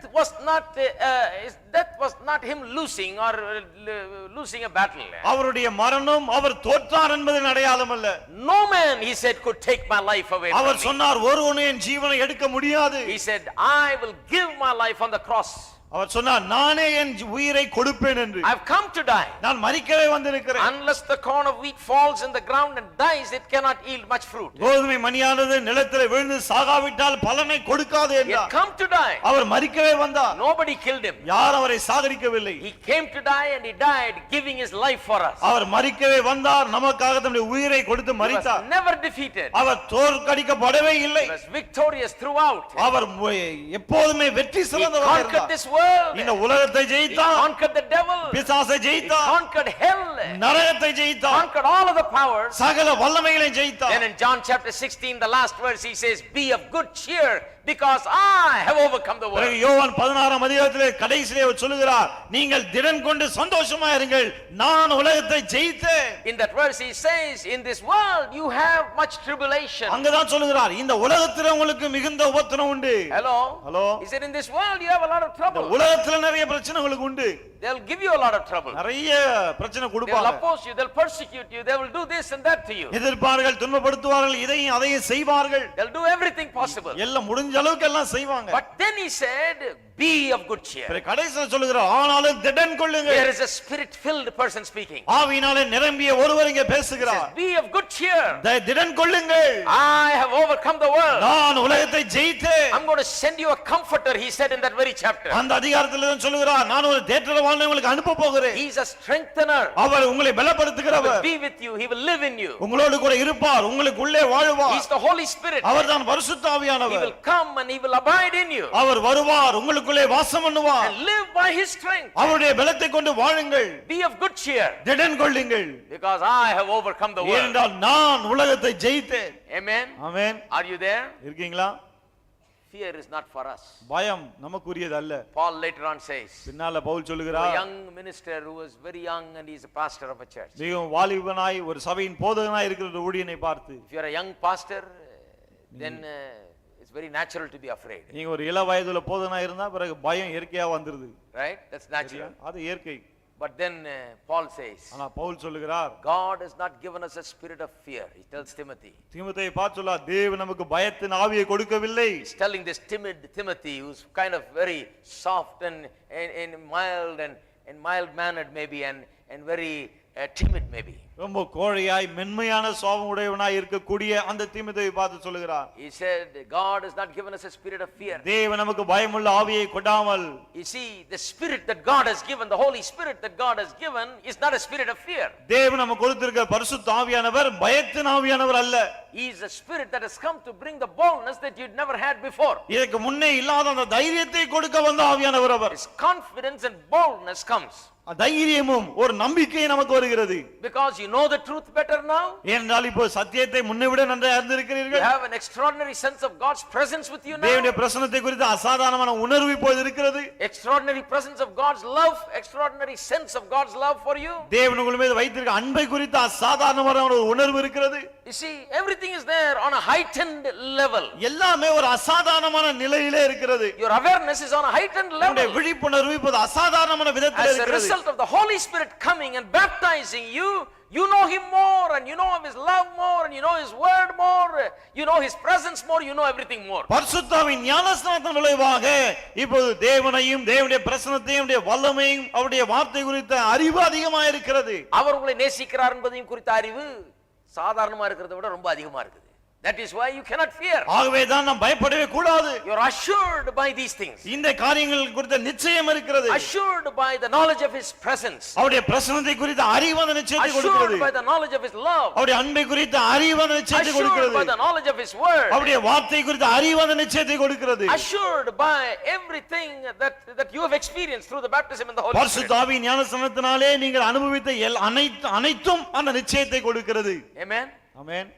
was not him losing or losing a battle. அவருடைய மரணம் அவர் தோற்றார் என்பதன் அடையாளம் அல்ல. No man, he said, could take my life away from me. அவர் சொன்னார், ஒருவனும் என் ஜீவனை எடுக்க முடியாது. He said, I will give my life on the cross. அவர் சொன்னார், நானே என் உயிரை கொடுப்பேன் என்று. I have come to die. நான் மரிக்கவே வந்திருக்கிறேன். Unless the corn of wheat falls in the ground and dies, it cannot yield much fruit. கோதுமை மணியானது நிலத்திலே விழுந்து சாகாவிட்டால் பலனை கொடுக்காது He என்றார். had come to die. அவர் மரிக்கவே வந்தார். Nobody killed him. யார் அவரை சாகடிக்கவில்லை. He came to die and he died, giving his life for us. அவர் மரிக்கவே வந்தார், நமக்காக தம்முடைய உயிரை கொடுத்து He was மரித்தார். never defeated. அவர் தோற்கடிக்கப்படவே இல்லை. He was victorious throughout. அவர் எப்போதுமே வெற்றி He சிறந்தவராக conquered இருந்தார். this world. இந்த உலகத்தை He ஜெயித்தார். conquered the devil. பிசாசை He ஜெயித்தார். conquered hell. நரகத்தை ஜெயித்தார். Conquered all of the powers. சகல வல்லமைகளை ஜெயித்தார். Then in John chapter 16, the last verse, he says, be of good cheer, because I have overcome the world. யோவான் 16ஆம் அதிகாரத்திலே கடைசியிலே அவர் சொல்கிறார், நீங்கள் திடன் கொண்டு சந்தோஷமா இருங்கள், நான் உலகத்தை ஜெயித்தேன். In that verse he says, in this world you have much tribulation. அங்கதான் சொல்கிறார், இந்த உலகத்திலே உங்களுக்கு மிகுந்த உபத்திரம் உண்டு. Hello. He said, in this world you have a lot of trouble. உலகத்திலே நிறைய பிரச்சனை உங்களுக்கு உண்டு. They'll give you a lot of trouble. நிறைய பிரச்சனை They'll கொடுப்பாங்க. oppose you, they'll persecute you, they will do this and that to you. எதிர்ப்பார்கள், துன்பப்படுத்துவார்கள், இதையும் அதையும் செய்வார்கள். They'll do everything possible. எல்லாம் முடிஞ்ச அளவுக்கு எல்லாம் செய்வாங்க. But then he said, be of good cheer. கடைசியில சொல்கிறார், ஆனாலும் திடன் கொள்ளுங்கள். There is a spirit filled person speaking. ஆவியினாலே நிரம்பிய ஒருவர் இங்கே பேசுகிறார். Be of good cheer. திடன் கொள்ளுங்கள். I have overcome the world. நான் உலகத்தை ஜெயித்தேன். I'm going to send you a comforter, he said in that very chapter. அந்த அதிகாரத்திலே தான் சொல்கிறார், நான் ஒரு தேற்றரவாளனை உங்களுக்கு அனுப்ப போகிறேன். He is a strengthener. அவர் உங்களை He பலப்படுத்துகிறவர். will be with you, he will live in you. உங்களோடு கூட இருப்பார், உங்களுக்கு உள்ளே வாழுவார். He is the Holy Spirit. அவர்தான் பரிசுத்த He ஆவியானவர். will come and he will abide in you. அவர் வருவார், உங்களுக்கு உங்களுக்குள்ளே வாசம் பண்ணுவார். And live by his strength. அவருடைய பலத்தை கொண்டு வாழுங்கள். Be of good cheer. திடன் கொள்ளுங்கள். Because I have overcome the world. ஏனென்றால் நான் உலகத்தை ஜெயித்தேன். Amen. Amen. Are you there? இருக்கீங்களா? Fear is not for us. பயம் நமக்குரியது அல்ல. Paul later on says, பின்னால பவுல் a சொல்லுகிறார், young minister who was very young and he is a pastor of a church. மிகவும் வாலிபனாய் ஒரு சபையின் போதகனாய் இருக்கிற ஒரு ஊழியனை பார்த்து, If you are a young pastor, then it's very natural to be afraid. நீங்க ஒரு இள வயதுல போதகனாய் இருந்தா பிறகு பயம் இயற்கையா வந்துருது. Right? That's natural. அது இயற்கை. But then Paul says, ஆனா பவுல் சொல்லுகிறார், God has not given us a spirit of fear. He tells Timothy. தீமோத்தேயை பார்த்து சொல்றார், தேவன் நமக்கு பயத்தின் ஆவியை கொடுக்கவில்லை. He's telling this timid Timothy, who's kind of very soft and mild mannered maybe and very timid maybe. ரொம்ப கோழையாய் மென்மையான சுபாவம் உடையவனாய் இருக்கக்கூடிய அந்த தீமோத்தேயை பார்த்து சொல்லுகிறார், He said, God has not given us a spirit of fear. தேவன் நமக்கு பயமுள்ள ஆவியை கொடாமல். You see, the spirit that God has given, the Holy Spirit that God has given, is not a spirit of fear. தேவன் நமக்கு கொடுத்திருக்கிற பரிசுத்த ஆவியானவர் பயத்தின் ஆவியானவர் அல்ல. He is a spirit that has come to bring the boldness that you'd never had before. இதற்கு முன்னே இல்லாத அந்த தைரியத்தை கொடுக்க வந்த ஆவியானவர் அவர். His confidence and boldness comes. தைரியமும் ஒரு நம்பிக்கை நமக்கு வருகிறது. Because you know the truth better now. ஏனென்றால் இப்போ சத்தியத்தை முன்னை விட நன்றாக அறிந்திருக்கிறீர்கள். You have an extraordinary sense of God's presence with you now. தேவனுடைய பிரசன்னத்தை குறித்து அசாதாரணமான உணர்வு இப்போது இருக்கிறது. Extraordinary presence of God's love, extraordinary sense of God's love for you. தேவன் உங்கள் மீது வைத்திருக்கிற அன்பை குறித்து அசாதாரணமான ஒரு உணர்வு இருக்கிறது. You see, everything is there on a heightened level. எல்லாமே ஒரு அசாதாரணமான நிலையிலே இருக்கிறது. Your awareness is on a heightened level. உங்களுடைய விழிப்புணர்வு இப்போது அசாதாரணமான விதத்தில் As a இருக்கிறது. result of the Holy Spirit coming and baptizing you, you know him more and you know of his love more and you know his word more, you know his presence more, you know everything more. பரிசுத்தாவின் ஞானஸ்நானத்தின் விளைவாக இப்போது தேவனையும் தேவனுடைய பிரசன்னத்தையும் அவருடைய வல்லமையும் அவருடைய வார்த்தை குறித்த அறிவு அதிகமாக இருக்கிறது. அவர் உங்களை நேசிக்கிறார் என்பதையும் குறித்த அறிவு சாதாரணமா இருக்கிறதை விட ரொம்ப அதிகமா இருக்குது. That is why you cannot fear. ஆகவே தான் நாம் பயப்படவே கூடாது. You are assured by these things. இந்த காரியங்கள் குறித்த நிச்சயம் இருக்கிறது. Assured by the knowledge of his presence. அவருடைய பிரசன்னத்தை குறித்த அறிவு அந்த நிச்சயத்தை கொடுக்கிறது. Assured by the knowledge of his love. அவருடைய அன்பை குறித்த அறிவு அந்த நிச்சயத்தை கொடுக்கிறது. Assured by the knowledge of his word. அவருடைய வார்த்தை குறித்த அறிவு அந்த நிச்சயத்தை கொடுக்கிறது. Assured by everything that you have experienced through the baptism in the Holy Spirit. பரிசுத்த ஆவியின் ஞானஸ்நானத்தினாலே நீங்கள் அனுபவித்த அனைத்தும் அந்த நிச்சயத்தை கொடுக்கிறது. Amen. Amen.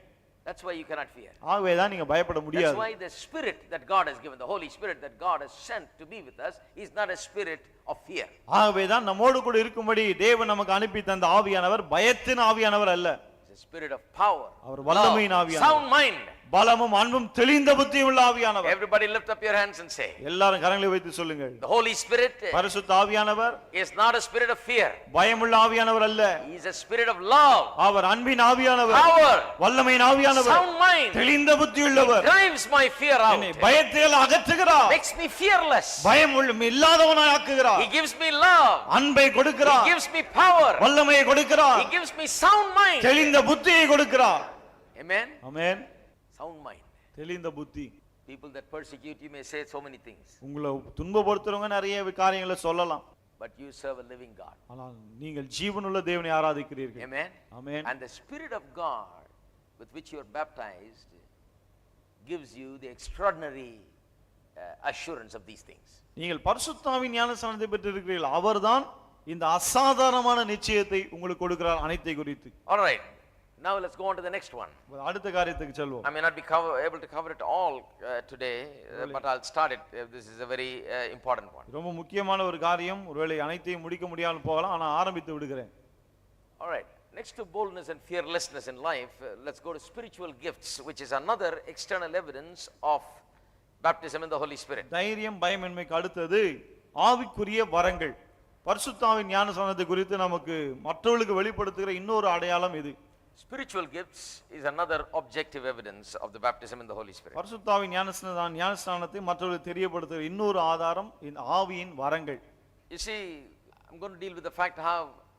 That's why you cannot fear. ஆகவே தான் நீங்க பயப்பட முடியாது. That's why the spirit that God has given, the Holy Spirit that God has sent to be with us, is not a spirit of fear. ஆகவே தான் நம்மோடு கூட இருக்கும்படி தேவன் நமக்கு அனுப்பி தந்த ஆவியானவர் பயத்தின் ஆவியானவர் அல்ல. It's a spirit of power, அவர் வல்லமையின் ஆவியானவர். sound mind. பலமும் அன்பும் தெளிந்த புத்தியும் உள்ள ஆவியானவர். Everybody lift up your hands and say, எல்லாரும் கரங்களை வைத்து சொல்லுங்கள், the Holy Spirit பரிசுத்த ஆவியானவர் is not a spirit of fear. பயமுள்ள ஆவியானவர் அல்ல. He is a spirit of love, அவர் அன்பின் ஆவியானவர், power, வல்லமையின் ஆவியானவர், sound mind. தெளிந்த புத்தியுள்ளவர். Drives my fear out. என்னை பயத்தை அகற்றுகிறார். Makes me fearless. பயம் இல்லாதவனாய் ஆக்குகிறார். He gives me love. அன்பை கொடுக்கிறார். He gives me power. வல்லமையை கொடுக்கிறார். He gives me sound mind. தெளிந்த புத்தியை கொடுக்கிறார். Amen. ஆமென். Sound mind. தெளிந்த புத்தி. People that persecute you may say so many things. உங்களை துன்பப்படுத்துறவங்க நிறைய காரியங்களை சொல்லலாம். But you serve a living God. ஆனால் நீங்கள் ஜீவனுள்ள தேவனை ஆராதிக்கிறீர்கள். Amen. Amen. And the Spirit of God with which you are baptized gives you the extraordinary assurance of these things. நீங்கள் பரிசுத்த ஆவியின் ஞானஸ்நானத்தை பெற்றிருக்கிறீர்கள். அவர்தான் இந்த அசாதாரணமான நிச்சயத்தை உங்களுக்கு கொடுக்கிறார் அனைத்தை குறித்து. All right. Now let's go on to the next one. அடுத்த காரியத்துக்கு செல்வோம். I may not be able to cover it all today, but I'll start it. This is a very important one. ரொம்ப முக்கியமான ஒரு காரியம். ஒருவேளை அனைத்தையும் முடிக்க முடியாமல் போகலாம், ஆனா ஆரம்பித்து விடுகிறேன். All right. Next to boldness and fearlessness in life, let's go to spiritual gifts, which is another external evidence of baptism in the Holy Spirit. தைரியம் பயமின்மைக்கு அடுத்தது ஆவிக்குரிய வரங்கள். பரிசுத்த ஆவியின் ஞானஸ்நானத்தை குறித்து நமக்கு மற்றவர்களுக்கு வெளிப்படுத்துகிற இன்னொரு அடையாளம் இது. Spiritual gifts is another objective evidence of the baptism in the Holy Spirit. பரிசுத்த ஆவியின் ஞானஸ்நானத்தை மற்றவர்களுக்கு தெரியப்படுத்துகிற இன்னொரு ஆதாரம் இந்த ஆவியின் வரங்கள். You see, I'm going to deal with the fact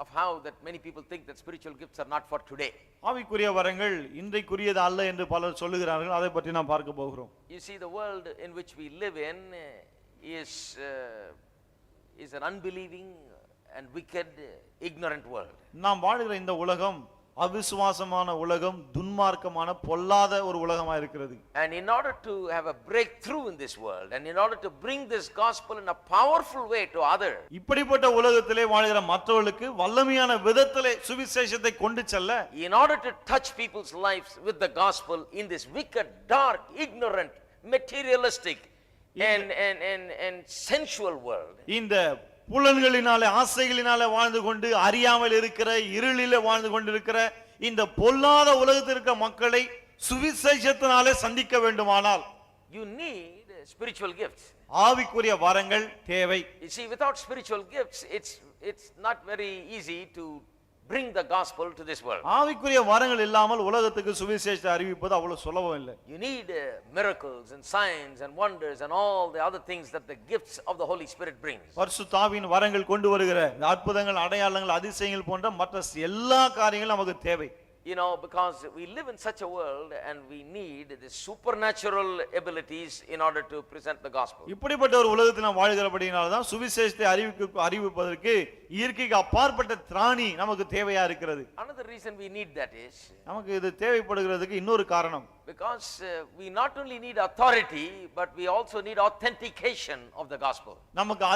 of how that many people think that spiritual gifts are not for today. ஆவிக்குரிய வரங்கள் இன்றைக்குரியது அல்ல என்று பலர் சொல்லுகிறார்கள். அதை பற்றி நாம் பார்க்க போகிறோம். You see, the world in which we live in is an unbelieving and wicked, ignorant world. நாம் வாழ்கிற இந்த உலகம் அவிசுவாசமான உலகம், துன்மார்க்கமான பொல்லாத ஒரு உலகமா இருக்கிறது. And in order to have a breakthrough in this world, and in order to bring this gospel in a powerful way to others, இப்படிப்பட்ட உலகத்திலே வாழ்கிற மற்றவர்களுக்கு வல்லமையான விதத்திலே சுவிசேஷத்தை கொண்டு செல்ல, in order to touch people's lives with the gospel in this wicked, dark, ignorant, materialistic and sensual world, இந்த புலன்களினாலே ஆசைகளினாலே வாழ்ந்து கொண்டு அறியாமல் இருக்கிற இருளிலே வாழ்ந்து கொண்டிருக்கிற இந்த பொல்லாத உலகத்தில் இருக்கிற மக்களை சுவிசேஷத்தினாலே சந்திக்க வேண்டுமானால் you need spiritual gifts. ஆவிக்குரிய வரங்கள் தேவை. You see, without spiritual gifts, it's not very easy to bring the gospel to this world. ஆவிக்குரிய வரங்கள் இல்லாமல் உலகத்துக்கு சுவிசேஷத்தை அறிவிப்பது அவ்வளவு சுலபம் இல்லை. You need miracles and signs and wonders and all the other things that the gifts of the Holy Spirit brings. பரிசுத்த ஆவியின் வரங்கள் கொண்டு வருகிற அற்புதங்கள், அடையாளங்கள், அதிசயங்கள் போன்ற மற்ற எல்லா காரியங்களும் நமக்கு தேவை. You know, because we live in such a world and we need the supernatural abilities in order to present the gospel. இப்படிப்பட்ட ஒரு உலகத்தில் நாம் வாழ்கிறபடியால் தான் சுவிசேஷத்தை அறிவிப்பதற்கு இயற்கைக்கு அப்பாற்பட்ட திராணி நமக்கு தேவையா இருக்கிறது. Another reason we need that is நமக்கு இது தேவைப்படுகிறதுக்கு இன்னொரு காரணம், because we not only need authority but we also need authentication of the gospel. நமக்கு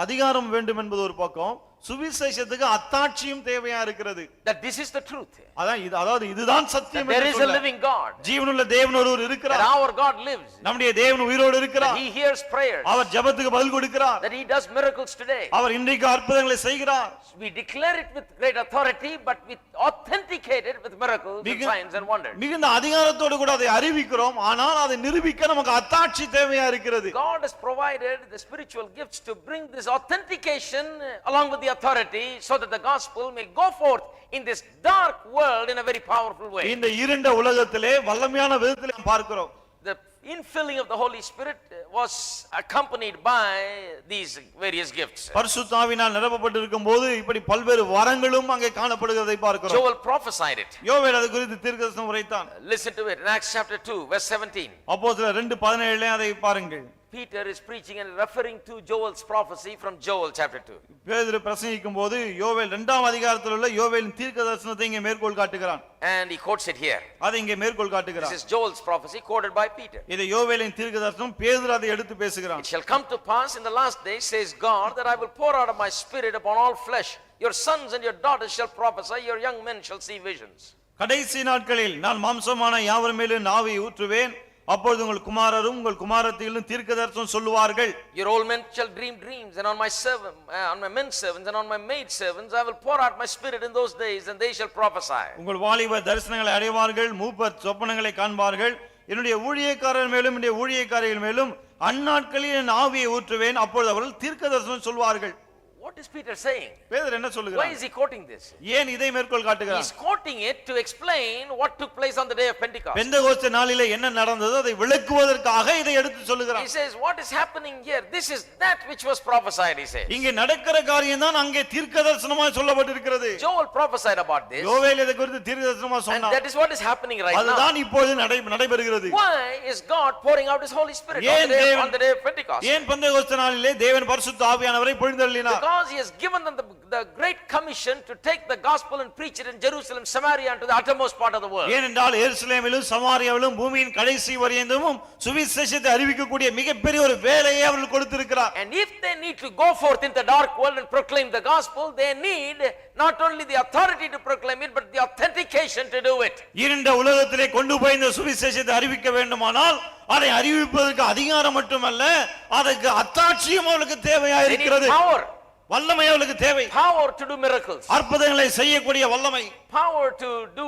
அதிகாரம் வேண்டும் என்பது ஒரு பக்கம், சுவிசேஷத்துக்கு அத்தாட்சியும் தேவையா இருக்கிறது. That this is the truth. அதாவது இதுதான் சத்தியம். There is a living God. ஜீவனுள்ள தேவன் ஒருவர் இருக்கிறார். That our God lives. நம்முடைய தேவன் உயிரோடு இருக்கிறார். He hears prayers. அவர் ஜெபத்துக்கு பதில் கொடுக்கிறார். That he does miracles today. அவர் இன்றைக்கு அற்புதங்களை செய்கிறார். We declare it with great authority but we authenticate it with miracles and signs and wonders. மிகுந்த அதிகாரத்தோடு கூட அதை அறிவிக்கிறோம், ஆனால் அதை நிரூபிக்க நமக்கு அத்தாட்சி தேவையா இருக்கிறது. God has provided the spiritual gifts to bring this authentication along with the authority so that the gospel may go forth in this dark world in a very powerful way. இந்த இருண்ட உலகத்திலே வல்லமையான விதத்திலே பார்க்கிறோம். The infilling of the Holy Spirit was accompanied by these various gifts. பரிசுத்த ஆவியினால் நிரப்பப்பட்டிருக்கும்போது இப்படி பல்வேறு வரங்களும் அங்கே காணப்படுகிறதை பார்க்கிறோம். Joel prophesied it. யோவேல் அது குறித்து தீர்க்கதரிசனம் உரைத்தான். Listen to it in Acts chapter 2 verse 17. அப்போஸ்தலர் 2:17 அதை பாருங்கள். Peter is preaching and referring to Joel's prophecy from Joel chapter 2. பேதுரு பிரசங்கிக்கும்போது யோவேல் 2ஆம் அதிகாரத்தில் உள்ள யோவேலின் தீர்க்கதரிசனத்தை இங்கே மேற்கோள் காட்டுகிறான். And he quotes it here. அதை இங்கே மேற்கோள் காட்டுகிறான். This is Joel's prophecy quoted by Peter. இது யோவேலின் தீர்க்கதரிசனம், பேதுரு அதை எடுத்து பேசுகிறான். It shall come to pass in the last days, says God, that I will pour out of my spirit upon all flesh. Your sons and your daughters shall prophesy, your young men shall see visions. கடைசி நாட்களில் நான் மாம்சமான யாவர் மேலும் ஆவியை ஊற்றுவேன், அப்பொழுது உங்கள் குமாரரும் உங்கள் குமாரத்திகளும் தீர்க்கதரிசனம் சொல்லுவார்கள். Your old men shall dream dreams, and on my men servants and on my maid servants I will pour out my spirit in those days, and they shall prophesy. உங்கள் வாலிபர் தரிசனங்களை அடைவார்கள், மூப்பர் சொப்பனங்களை காண்பார்கள். என்னுடைய ஊழியக்காரர் மேலும் என்னுடைய ஊழியக்காரிகள் மேலும் அந்நாட்களில் என் ஆவியை ஊற்றுவேன், அப்பொழுது அவர்கள் தீர்க்கதரிசனம் சொல்வார்கள். What is Peter saying? பேதுரு என்ன சொல்லுகிறார்? Why is he quoting this? ஏன் இதை மேற்கோள் காட்டுகிறார்? He is quoting it to explain what took place on the day of Pentecost. பெந்தெகோஸ்தே நாளிலே என்ன நடந்ததோ அதை விளக்குவதற்காக இதை எடுத்து சொல்லுகிறார். He says what is happening here, this is that which was prophesied, he says. இங்கே நடக்கிற காரியம் தான் அங்கே தீர்க்கதரிசனமாய் சொல்லப்பட்டிருக்கிறது. Joel prophesied about this. யோவேல் இதை குறித்து தீர்க்கதரிசனமாக சொன்னார். And that is what is happening right now. அதுதான் இப்பொழுது நடைபெறுகிறது. Why is God pouring out his Holy Spirit on the day of Pentecost? ஏன் பெந்தெகோஸ்தே நாளிலே தேவன் பரிசுத்த ஆவியானவரை பொழிந்தருளினார்? Because he has given them the great commission to take the gospel and preach it in Jerusalem, Samaria, and to the uttermost part of the world. ஏனென்றால் எருசலேமிலும் சமாரியாவிலும் பூமியின் கடைசி வரையந்தமும் சுவிசேஷத்தை அறிவிக்கக்கூடிய மிகப்பெரிய ஒரு வேலையை அவர்கள் கொடுத்திருக்கிறார். And if they need to go forth in the dark world and proclaim the gospel, they need not only the authority to proclaim it but the authentication to do it. இருண்ட உலகத்திலே கொண்டு போய் இந்த சுவிசேஷத்தை அறிவிக்க வேண்டுமானால் அதை அறிவிப்பதற்கு அதிகாரம் மட்டுமல்ல, அதற்கு அத்தாட்சியும் அவளுக்கு தேவையா இருக்கிறது. வல்லமை அவளுக்கு தேவை. Power to do miracles. அற்புதங்களை செய்யக்கூடிய வல்லமை. Power to do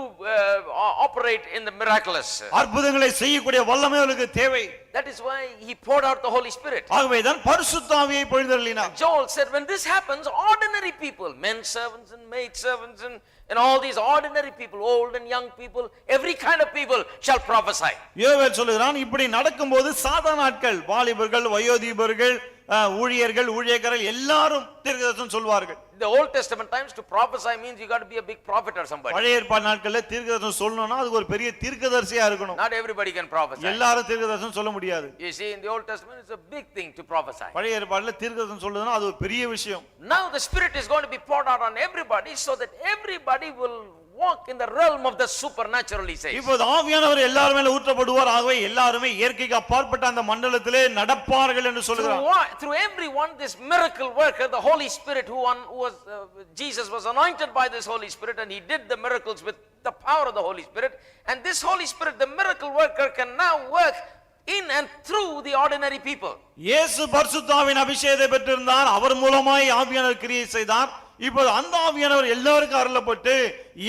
operate in the miraculous. அற்புதங்களை செய்யக்கூடிய வல்லமை அவளுக்கு தேவை. That is why he poured out the Holy Spirit. ஆகவேதான் பரிசுத்த ஆவியை பொழிந்தருளினார். Joel said when this happens, ordinary people, men servants and maid servants and all these ordinary people, old and young people, every kind of people shall prophesy. யோவேல் சொல்கிறான், இப்படி நடக்கும்போது சாதாரண ஆட்கள், வாலிபர்கள், வயோதிபர்கள், ஊழியர்கள், ஊழியக்காரர்கள் எல்லாரும் தீர்க்கதரிசனம் சொல்வார்கள். The Old Testament times, to prophesy means you got to be a big prophet or somebody. பழைய ஏற்பாடு நாட்களில் தீர்க்கதரிசனம் சொல்லணும்னா அது ஒரு பெரிய தீர்க்கதரிசியா இருக்கணும். Not everybody can prophesy. எல்லாரும் தீர்க்கதரிசனம் சொல்ல முடியாது. You see, in the Old Testament it's a big thing to prophesy. பழைய ஏற்பாடுல தீர்க்கதரிசனம் சொல்றதுனா அது ஒரு பெரிய விஷயம். Now the Spirit is going to be poured out on everybody so that everybody will walk in the realm of the supernatural, he says. இப்போது ஆவியானவர் எல்லார் மேல ஊற்றப்படுவார். ஆகவே எல்லாரும் இயற்கைக்கு அப்பாற்பட்ட அந்த மண்டலத்திலே நடப்பார்கள் என்று சொல்கிறார். Through everyone, this miracle worker, the Holy Spirit, who was Jesus was anointed by this Holy Spirit, and he did the miracles with the power of the Holy Spirit. And this Holy Spirit, the miracle worker, can now work in and through the ordinary people. இயேசு பரிசுத்த ஆவியின் அபிஷேகத்தை பெற்றிருந்தார். அவர் மூலமாய் ஆவியானவர் கிரியை செய்தார். இப்போது அந்த ஆவியானவர் எல்லாருக்கும் அருளப்பட்டு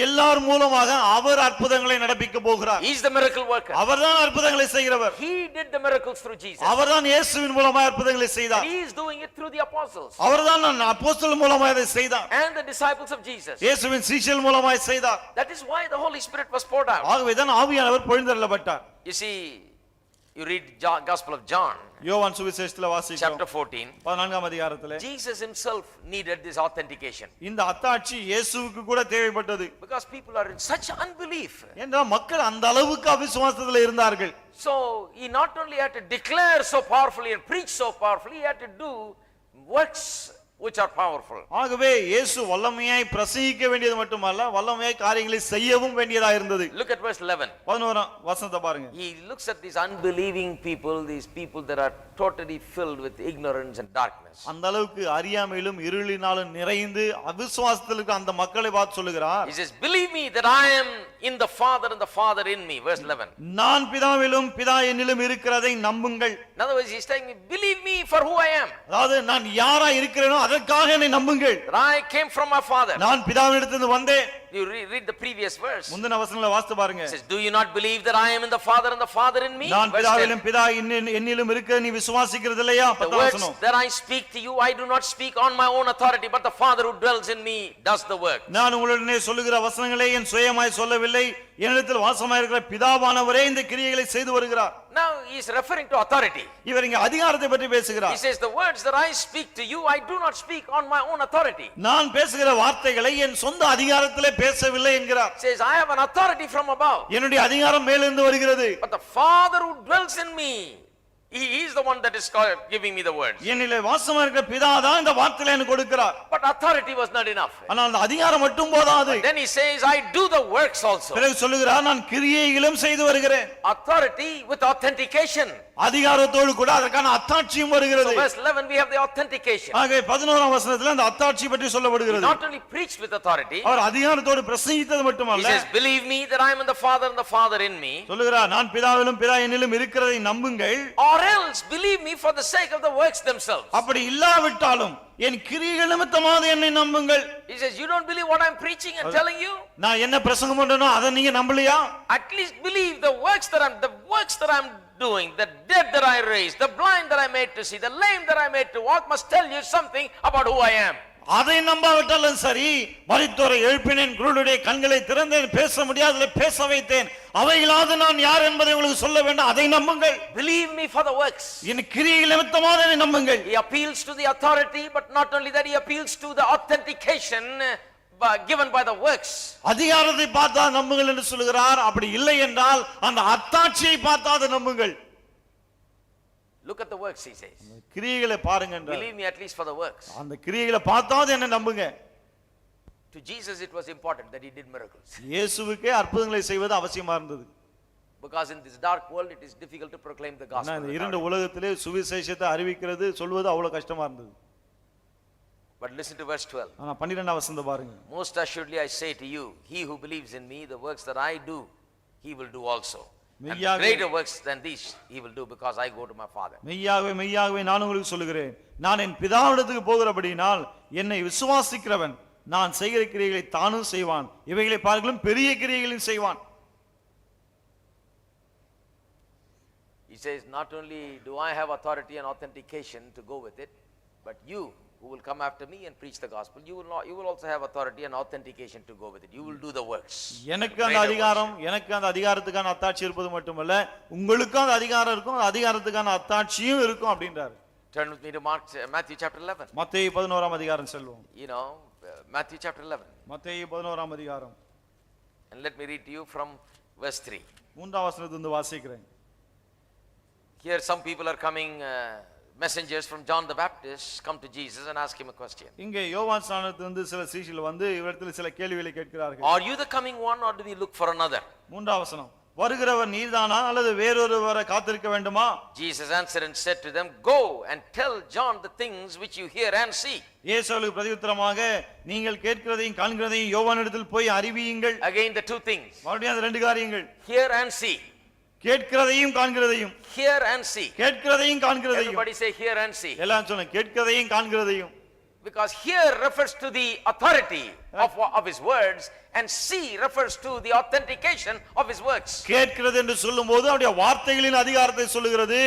எல்லார் மூலமாக அவர் அற்புதங்களை நடப்பிக்க போகிறார். He is the miracle worker. அவர்தான் அற்புதங்களை செய்கிறவர். He did the miracles through Jesus. அவர்தான் இயேசுவின் மூலமாக அற்புதங்களை செய்தார். He is doing it through the apostles. அவர்தான் அப்போஸ்தலர் மூலமாக அதை செய்தார். And the disciples of Jesus. இயேசுவின் சீஷர்கள் மூலமாக செய்தார். That is why the Holy Spirit was poured out. ஆகவே தான் ஆவியானவர் பொழிந்தருளப்பட்டார். You see, you read Gospel of John, யோவான் சுவிசேஷத்திலே வாசிக்கிறோம். chapter 14. 14ஆம் அதிகாரத்திலே Jesus himself needed this authentication. இந்த அத்தாட்சி இயேசுவுக்கு கூட தேவைப்பட்டது. Because people are in such unbelief. என்றால் மக்கள் அந்த அளவுக்கு அவிசுவாசத்தில் இருந்தார்கள். So he not only had to declare so powerfully and preach so powerfully, he had to do works which are powerful. ஆகவே இயேசு வல்லமையாய் பிரசங்கிக்க வேண்டியது மட்டுமல்ல, வல்லமையாய் காரியங்களை செய்யவும் வேண்டியதா இருந்தது. Look at verse 11. 11ஆம் வசனத்தை பாருங்க. He looks at these unbelieving people, these people that are totally filled with ignorance and darkness. அந்த அளவுக்கு அறியாமையிலும் இருளினாலும் நிறைந்து அவிசுவாசத்தில் இருக்க அந்த மக்களை பார்த்து சொல்லுகிறார். He says, believe me that I am in the Father and the Father in me. Verse 11. நான் பிதாவிலும் பிதா என்னிலும் இருக்கிறதை நம்புங்கள். In other words, he's telling me, believe me for who I am. அதாவது நான் யாரா இருக்கிறேனோ அதற்காக என்னை நம்புங்கள். That I came from my Father. நான் பிதாவினிடத்திலிருந்து வந்தேன். You read the previous verse. முந்தின வசனங்களை வாசித்து பாருங்க. It says, do you not believe that I am in the Father and the Father in me? நான் பிதாவிலும் பிதா என்னிலும் இருக்க நீ விசுவாசிக்கிறது இல்லையா? The words that I speak to you, I do not speak on my own authority, but the Father who dwells in me does the work. நான் உங்களுடனே சொல்லுகிற வசனங்களை என் சுயமாய் சொல்லவில்லை, என்னிடத்தில் வாசமாய் இருக்கிற பிதாவானவரே இந்த கிரியைகளை செய்து வருகிறார். Now he is referring to authority. இவர் இங்க அதிகாரத்தை பற்றி பேசுகிறார். He says, the words that I speak to you, I do not speak on my own authority. நான் பேசுகிற வார்த்தைகளை என் சொந்த அதிகாரத்திலே பேசவில்லை என்கிறார். He says, I have an authority from above. என்னுடைய அதிகாரம் மேலிருந்து வருகிறது. But the Father who dwells in me, he is the one that is giving me the words. என்னிலே வாசமா இருக்கிற பிதா தான் இந்த வார்த்தைகளை எனக்கு கொடுக்கிறார். But authority was not enough. ஆனால் அந்த அதிகாரம் மட்டும் போதாது. Then he says, I do the works also. பிறகு சொல்லுகிறார், நான் கிரியைகளும் செய்து வருகிறேன். Authority with authentication. அதிகாரத்தோடு கூட அதற்கான அத்தாட்சியும் வருகிறது. So verse 11 we have the authentication. ஆகவே 11ஆம் வசனத்தில் அந்த அத்தாட்சி பற்றி சொல்லப்படுகிறது. Not only preached with authority. அவர் அதிகாரத்தோடு பிரசங்கித்தது மட்டுமல்ல. He says, believe me that I am in the Father and the Father in me. சொல்லுகிறார், நான் பிதாவிலும் பிதா என்னிலும் இருக்கிறதை நம்புங்கள். Or else believe me for the sake of the works themselves. அப்படி இல்லாவிட்டாலும் என் கிரியைகள் நிமித்தமாக என்னை நம்புங்கள். He says, you don't believe what I'm preaching and telling you? நான் என்ன பிரசங்கம் பண்றேனோ அதை நீங்க நம்பலையா? At least believe the works that I'm doing, the dead that I raised, the blind that I made to see, the lame that I made to walk must tell you something about who I am. அதை நம்பாவிட்டாலும் சரி, மரித்தோரை எழுப்பினேன், குருடருடைய கண்களை திறந்தேன், பேச முடியாததை பேச வைத்தேன், அவைகளாவது நான் யார் என்பதை உங்களுக்கு சொல்ல வேண்டாம், அதை நம்புங்கள். Believe me for the works. என் கிரியைகள் நிமித்தமாக என்னை நம்புங்கள். He appeals to the authority, but not only that, he appeals to the authentication given by the works. அதிகாரத்தை பார்த்தா நம்புங்கள் என்று சொல்கிறார். அப்படி இல்லை என்றால் அந்த அத்தாட்சியை பார்த்தா அதை நம்புங்கள். Look at the works, he says. கிரியைகளை பாருங்க என்றார். Believe me at least for the works. அந்த கிரியைகளை பார்த்தாது என்ன நம்புங்க. To Jesus it was important that he did miracles. இயேசுவுக்கே அற்புதங்களை செய்வது அவசியமா இருந்தது. Because in this dark world it is difficult to proclaim the gospel. இந்த இருண்ட உலகத்திலே சுவிசேஷத்தை அறிவிக்கிறது சொல்வது அவ்வளவு கஷ்டமா இருந்தது. But listen to verse 12. ஆனா 12ஆம் வசனத்தை பாருங்க. Most assuredly I say to you, he who believes in me, the works that I do, he will do also. And greater works than these he will do, because I go to my Father. மெய்யாகவே நான் உங்களுக்கு சொல்லுகிறேன், நான் என் பிதாவிடத்துக்கு போகிறபடியினால் என்னை விசுவாசிக்கிறவன் நான் செய்கிற கிரியைகளை தானும் செய்வான், இவைகளை பார்க்கலும் பெரிய கிரியைகளையும் செய்வான். He says, not only do I have authority and authentication to go with it, but you who will come after me and preach the gospel, you will also have authority and authentication to go with it. You will do the works. எனக்கு அந்த அதிகாரத்துக்கான அத்தாட்சி இருப்பது மட்டுமல்ல, உங்களுக்கு அந்த அதிகாரம் இருக்கும், அந்த அதிகாரத்துக்கான அத்தாட்சியும் இருக்கும் அப்படின்றார். Turn with me to Matthew chapter 11. மத்தேயு 11ஆம் அதிகாரம் செல்வோம். You know, Matthew chapter 11. மத்தேயு 11ஆம் அதிகாரம். And let me read to you from verse 3. 3ஆம் வசனத்திலிருந்து வாசிக்கிறேன். Here some people are coming messengers from John the Baptist come to Jesus and ask him a question. இங்கே யோவான் ஸ்நானத்திலிருந்து சில சீஷர்கள் வந்து இவரிடத்தில் சில கேள்விகளை கேட்கிறார்கள். Are you the coming one or do we look for another? மூன்றாம் வசனம், வருகிறவர் நீர்தானா அல்லது வேறொருவரை காத்திருக்க வேண்டுமா? Jesus answered and said to them, go and tell John the things which you hear and see. இயேசு அவர்களுக்கு பிரதியுத்தரமாக, நீங்கள் கேட்கிறதையும் காண்கிறதையும் யோவானிடத்தில் போய் அறிவியுங்கள். Again the two things. மறுபடியும் அந்த ரெண்டு காரியங்கள், Hear and see. கேட்கிறதையும் காண்கிறதையும். Hear and see. கேட்கிறதையும் காண்கிறதையும். Everybody say hear and see. எல்லாம் சொல்லுங்க, கேட்கிறதையும் காண்கிறதையும். Because hear refers to the authority of his words and see refers to the authentication of his works. கேட்கிறது என்று சொல்லும்போது அவருடைய வார்த்தைகளின் அதிகாரத்தை சொல்லுகிறது,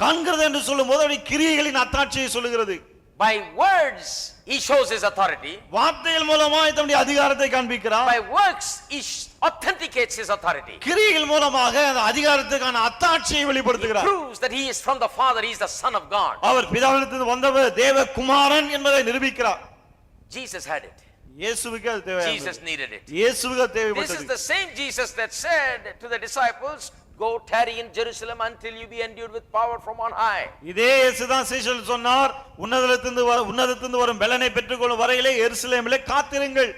காண்கிறது என்று சொல்லும்போது அவருடைய கிரியைகளின் அத்தாட்சியை சொல்லுகிறது. By words he shows his authority. வார்த்தைகள் மூலமாக தன்னுடைய அதிகாரத்தை காண்பிக்கிறார். By works he authenticates his authority. கிரியைகள் மூலமாக அந்த அதிகாரத்துக்கான அத்தாட்சியை He வெளிப்படுத்துகிறார். proves that he is from the Father, he is the Son of God. அவர் பிதாவிலிருந்து வந்தவர் தேவகுமாரன் என்பதை நிரூபிக்கிறார். Jesus had it. இயேசுவுக்கு அது தேவை. Jesus needed it. இயேசுவுக்கு அது This is தேவைப்பட்டது. the same Jesus that said to the disciples, go tarry in Jerusalem until you be endued with power from on high. இதே இயேசுதான் சீஷர்கள் சொன்னார், உன்னதத்திலிருந்து வரும் பெலனை பெற்றுக்கொள்ளும் வரையிலே எருசலேமிலே காத்திருங்கள்.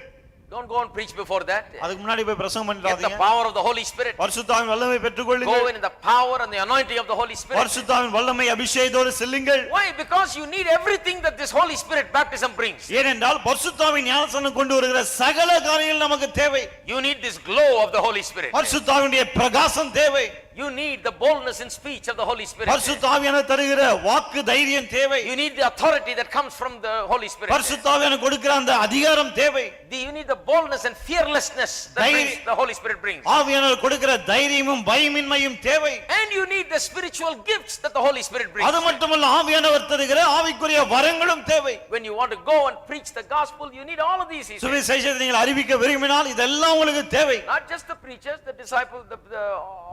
Don't go and preach before that. அதுக்கு முன்னாடி போய் பிரசங்கம் Get the பண்ணிடாதீங்க. power of the Holy Spirit. பரிசுத்தாவின் வல்லமை Go பெற்றுக்கொள்ளுங்கள். in the power and the anointing of the Holy Spirit. பரிசுத்தாவின் வல்லமை அபிஷேகத்தோடு செல்லுங்கள். Why? Because you need everything that this Holy Spirit baptism brings. ஏனென்றால் பரிசுத்தாவின் ஞானஸ்நானம் கொண்டு வருகிற சகல காரியங்கள் நமக்கு தேவை. You need this glow of the Holy Spirit. பரிசுத்தாவினுடைய பிரகாசம் தேவை. You need the boldness in speech of the Holy Spirit. பரிசுத்தாவியான தருகிற வாக்கு தைரியம் தேவை. You need the authority that comes from the Holy Spirit. பரிசுத்தாவியான கொடுக்கிற அந்த அதிகாரம் தேவை. You need the boldness and fearlessness that the Holy Spirit brings. ஆவியானவர் கொடுக்கிற தைரியமும் பயமின்மையும் தேவை. And you need the spiritual gifts that the Holy Spirit brings. அது மட்டுமல்ல, ஆவியானவர் தருகிற ஆவிக்குரிய வரங்களும் தேவை. When you want to go and preach the gospel, you need all of these. சுவிசேஷத்தை நீங்கள் அறிவிக்க விரும்பினால் இதெல்லாம் உங்களுக்கு தேவை. Not just the preachers, the disciples, the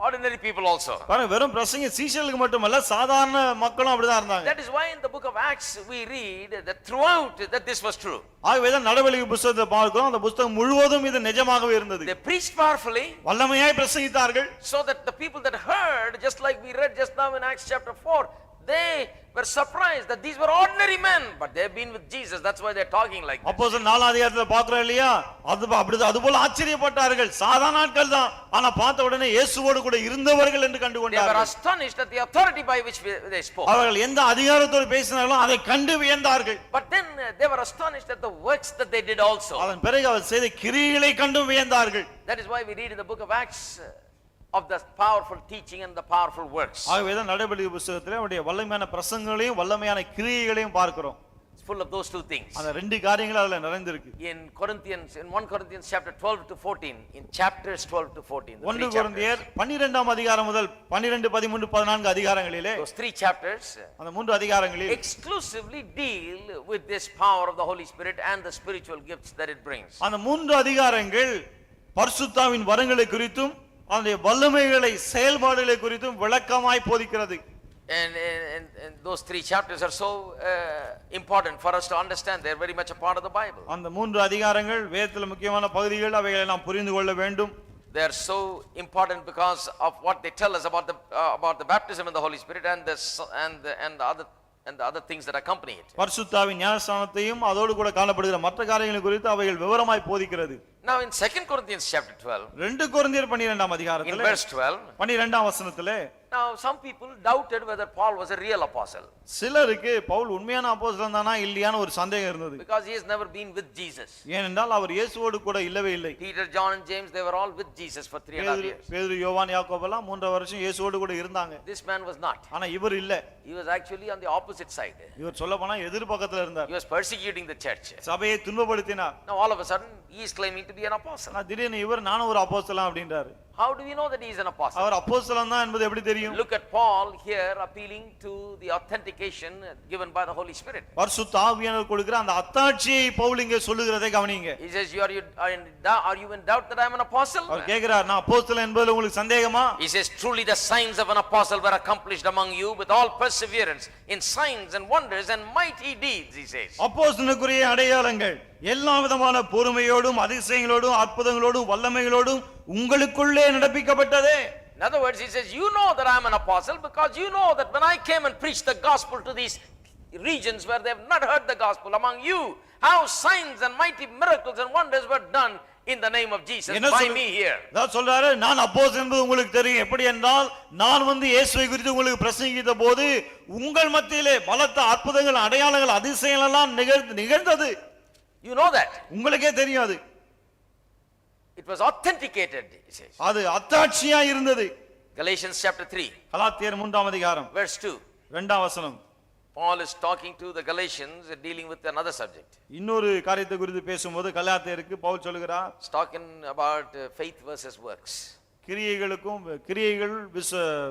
ordinary people also. பாருங்க, வெறும் பிரசங்க சீஷர்களுக்கு மட்டுமல்ல, சாதாரண மக்களும் அப்படிதான் இருந்தாங்க. That is why in the book of Acts we read that throughout that this was true. ஆகவேதான் நடவடிக்கை புத்தகத்தை பார்க்கிறோம், அந்த புத்தகம் முழுவதும் இது நிஜமாகவே இருந்தது. They preached powerfully, வல்லமையாய் பிரசங்கித்தார்கள். so that the people that heard, just like we read just now in Acts chapter 4, they were surprised that these were ordinary men, but they have been with Jesus. That's why they are talking like this. அப்போஸ்தலர் 4 அதிகாரத்துல பார்க்கிறோம் இல்லையா, அதுபோல ஆச்சரியப்பட்டார்கள். சாதாரண ஆட்கள் தான், ஆனா பார்த்த உடனே இயேசுவோடு கூட இருந்தவர்கள் என்று கண்டு They were கொண்டார்கள். astonished at the authority by which they spoke. அவர்கள் எந்த அதிகாரத்தோடு பேசினார்களோ அதை கண்டு வியந்தார்கள். But then they were astonished at the works that they did also. அதன் பிறகு அவர் செய்த கிரியைகளை கண்டு வியந்தார்கள். That is why we read in the book of Acts of the powerful teaching and the powerful works. ஆகவேதான் நடவடிக்கை புத்தகத்திலே அவருடைய வல்லமையான பிரசங்கங்களையும் வல்லமையான கிரியைகளையும் பார்க்கிறோம். It's full of those two things. அந்த ரெண்டு காரியங்கள் அதுல நிறைந்திருக்கு. In 1 Corinthians chapter 12 to 14, in chapters 12 to 14, 1 கொரிந்தியர் 12ஆம் அதிகாரம் முதல் 12, 13, 14 அதிகாரங்களிலே, those three chapters அந்த மூன்று அதிகாரங்களில் exclusively deal with this power of the Holy Spirit and the spiritual gifts that it brings. அந்த மூன்று அதிகாரங்கள் பரிசுத்தாவின் வரங்களை குறித்தும் அதனுடைய வல்லமைகளை செயல்பாடுகளை குறித்தும் விளக்கமாய் போதிக்கிறது. And those three chapters are so important for us to understand. They are very much a part of the Bible. அந்த மூன்று அதிகாரங்கள் வேதத்தில் முக்கியமான பகுதிகள், அவைகளை நாம் புரிந்து கொள்ள வேண்டும். They are so important because of what they tell us about the baptism in the Holy Spirit and the other things that accompany it. பரிசுத்தாவின் ஞானஸ்நானத்தையும் அதோடு கூட காணப்படுகிற மற்ற காரியங்களை குறித்து அவைகள் விவரமாய் போதிக்கிறது. Now in 2 Corinthians chapter 12, 2 கொரிந்தியர் 12ஆம் in அதிகாரத்திலே verse 12, 12ஆம் வசனத்திலே, now some people doubted whether Paul was a real apostle சிலருக்கு பவுல் உண்மையான அப்போஸ்தலன் தானா இல்லையான்னு ஒரு சந்தேகம் இருந்தது. because he has never been with Jesus. ஏனென்றால் அவர் இயேசுவோடு கூட இல்லவே இல்லை. Peter, John and James, they were all with Jesus for 3.5 years. பேதுரு, யோவான், யாக்கோபெல்லாம் 3 வருஷம் இயேசுவோடு கூட இருந்தாங்க. This man was not. ஆனா இவர் இல்ல. He was actually on the opposite side. இவர் சொல்லப்போனா எதிர் பக்கத்துல இருந்தார். He was persecuting the church. சபையை துன்பப்படுத்தினார். Now all of a sudden he is claiming to be an apostle. திடீர்னு இவர் நானும் ஒரு அப்போஸ்தலன் அப்படின்றாரு. How do we know that he is an apostle? அவர் அப்போஸ்தலன் தான் என்பது எப்படி தெரியும்? Look at Paul here appealing to the authentication given by the Holy Spirit. பரிசுத்த ஆவியானவர் கொடுக்கிற அந்த அத்தாட்சியை பவுல் இங்கே சொல்லுகிறதை கவனிங்க. He says, are you in doubt that I am an apostle? அவர் கேக்குறார், நான் அப்போஸ்தலன் என்பதுல உங்களுக்கு சந்தேகமா? He says, truly the signs of an apostle were accomplished among you with all perseverance in signs and wonders and mighty deeds, he says. அப்போஸ்தலனுக்குரிய அடையாளங்கள் எல்லா விதமான பொறுமையோடும் அதிசயங்களோடும் அற்புதங்களோடும் வல்லமைகளோடும் உங்களுக்குள்ளே நடப்பிக்கப்பட்டதே. In other words, he says, you know that I am an apostle because you know that when I came and preached the gospel to these regions where they have not heard the gospel among you, how signs and mighty miracles and wonders were done in the name of Jesus by me here. தான் சொல்றாரு, நான் அப்போஸ்தலன் என்பது உங்களுக்கு தெரியும். எப்படி என்றால், நான் வந்து இயேசுவை குறித்து உங்களுக்கு பிரசங்கித்த போது உங்கள் மத்தியிலே பலத்த அற்புதங்கள், அடையாளங்கள், அதிசயங்கள் எல்லாம் நிகழ்ந்தது. You know that. உங்களுக்கே தெரியும் அது. It was authenticated, he says. அது அத்தாட்சியா இருந்தது. Galatians chapter 3. கலாத்தியர் 3ஆம் அதிகாரம் verse 2. 2ஆம் வசனம். Paul is talking to the Galatians dealing with another subject. இன்னொரு காரியத்தை குறித்து பேசும்போது கலாத்தியருக்கு பவுல் சொல்கிறார், He's talking about faith versus works. கிரியைகள்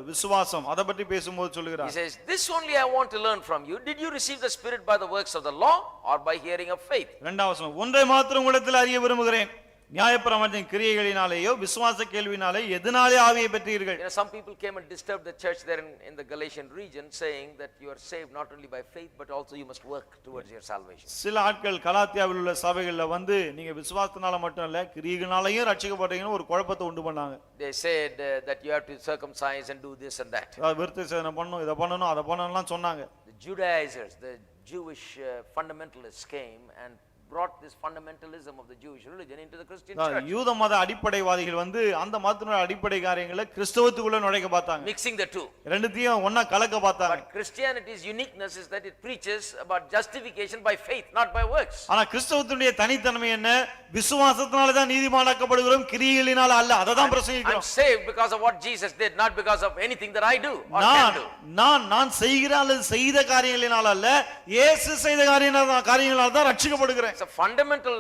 விசுவாசம் அத பத்தி பேசும்போது He சொல்கிறார், says, this only I want to learn from you. Did you receive the Spirit by the works of the law or by hearing of faith? 2ஆம் வசனம், ஒன்றை மாத்திரம் உங்களிடத்தில் அறிய விரும்புகிறேன், நியாயப்பிரமாணத்தின் கிரியைகளினாலேயோ விசுவாச கேள்வினாலே எதனாலே ஆவியை பெற்றீர்கள்? Some people came and disturbed the church there in the Galatian region, saying that you are saved not only by faith but also you must work towards your salvation. சில ஆட்கள் கலாத்தியாவில் உள்ள சபைகள்ல வந்து நீங்க விசுவாசத்தினால மட்டும் இல்ல கிரியைகளினாலேயும் ரட்சிக்கப்படுறீங்கன்னு ஒரு குழப்பத்தை உண்டு பண்ணாங்க. They said that you have to circumcise and do this and that. விருத்த சேதனம் பண்ணணும், இத பண்ணணும், அத பண்ணணும்லாம் சொன்னாங்க. The Judaizers, the Jewish fundamentalists came and brought this fundamentalism of the Jewish religion into the Christian church. யூத மத அடிப்படைவாதிகள் வந்து அந்த மதத்தினுடைய அடிப்படை காரியங்களை கிறிஸ்தவத்துக்குள்ள நுழைக்க பார்த்தாங்க. Mixing the two. ரெண்டுத்தையும் ஒண்ணா கலக்க பார்த்தாங்க. But Christianity's uniqueness is that it preaches about justification by faith, not by works. ஆனா கிறிஸ்தவத்துடைய தனித்தன்மை என்ன? விசுவாசத்தினால தான் நீதிமானாக்கப்படுகிறோம், கிரியைகளினால அல்ல. அத தான் பிரசங்கிக்கிறோம். I'm saved because of what Jesus did, not because of anything that I do or can do. நான் செய்கிற அல்லது செய்த காரியங்களினால அல்ல, இயேசு செய்த காரியங்களால தான் ரட்சிக்கப்படுகிறேன். It's a fundamental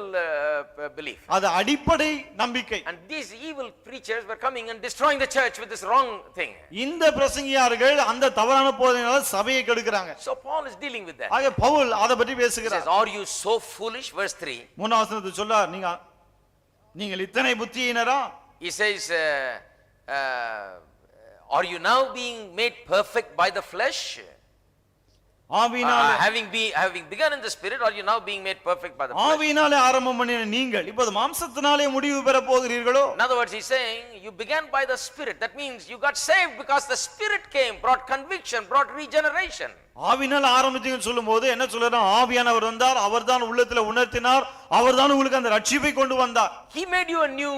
belief. அது அடிப்படை நம்பிக்கை. And these evil preachers were coming and destroying the church with this wrong thing. இந்த பிரசங்கியார்கள் அந்த தவறான போதனையால சபையை கெடுக்குறாங்க. So Paul is dealing with that. ஆக பவுல் அத பத்தி He பேசுகிறார். says, are you so foolish? Verse 3. 3ஆம் வசனத்தில் சொல்றார், நீங்கள் இத்தனை புத்தியினரா? He says, are you now being made perfect by the flesh? ஆவியினாலே having begun in the spirit, are you now being made perfect by the flesh? ஆவியினாலே ஆரம்பம் பண்ணின நீங்கள் இப்போது மாம்சத்தினாலே முடிவு பெற போகிறீர்களோ? In other words, he's saying you began by the spirit. That means you got saved because the spirit came, brought conviction, brought regeneration. ஆவியினால ஆரம்பிச்சீங்கன்னு சொல்லும்போது என்ன சொல்றார்? ஆவியானவர் வந்தார், அவர்தான் உள்ளத்துல உணர்த்தினார், அவர்தான் உங்களுக்கு அந்த ரட்சிப்பை கொண்டு வந்தார். He made you a new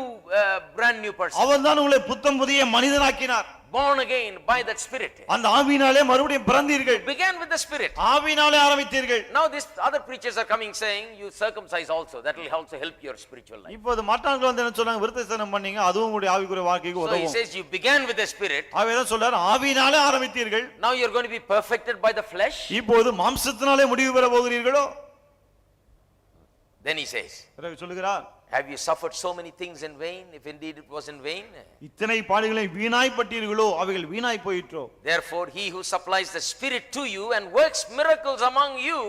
brand new person. அவர்தான் உங்களை புத்தம் புதிய மனிதனாக்கினார். Born again by that spirit. அந்த ஆவியினாலே மறுபடியும் பிறந்தீர்கள். Began with the spirit. ஆவியினாலே ஆரம்பித்தீர்கள். Now these other preachers are coming saying you circumcise also. That will also help your spiritual life. இப்போது மற்றவங்க வந்து என்ன சொல்றாங்க? விருத்தசேதனம் பண்ணீங்க, அதுவும் உங்களுடைய ஆவிக்குரிய வாழ்க்கைக்கு உதவும். So he says you began with the spirit. ஆவிதான் சொல்றார், ஆவியினாலே ஆரம்பித்தீர்கள். Now you are going to be perfected by the flesh. இப்போது மாம்சத்தினாலே முடிவு பெற போகிறீர்களோ? Then he says, சொல்லுகிறார், have you suffered so many things in vain, if indeed it was in vain? இத்தனை பாடுகளை வீணாய் பட்டீர்களோ? அவைகள் வீணாய் போயிற்றோ? Therefore he who supplies the spirit to you and works miracles among you,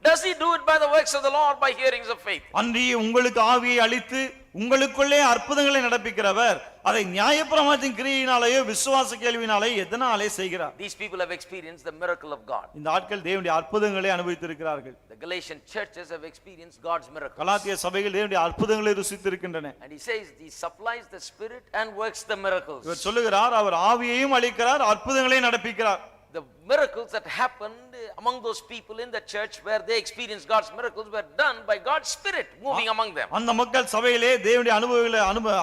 does he do it by the works of the law or by hearings of faith? அன்றியே உங்களுக்கு ஆவியை அளித்து உங்களுக்குள்ளே அற்புதங்களை நடப்பிக்கிறவர் அதை நியாயப்பிரமாணத்தின் கிரியையினாலேயோ விசுவாச கேள்வினாலேயோ எதனாலே செய்கிறார்? These people have experienced the miracle of God. இந்த ஆட்கள் தேவனுடைய அற்புதங்களை அனுபவித்திருக்கிறார்கள். The Galatian churches have experienced God's miracles. கலாத்திய சபைகள் தேவனுடைய அற்புதங்களை ருசித்திருக்கின்றன. And he says he supplies the spirit and works the miracles. இவர் சொல்லுகிறார், அவர் ஆவியையும் அளிக்கிறார், அற்புதங்களையும் நடப்பிக்கிறார். The miracles that happened among those people in the church where they experienced God's miracles were done by God's spirit moving among them. அந்த மக்கள் சபையிலே தேவனுடைய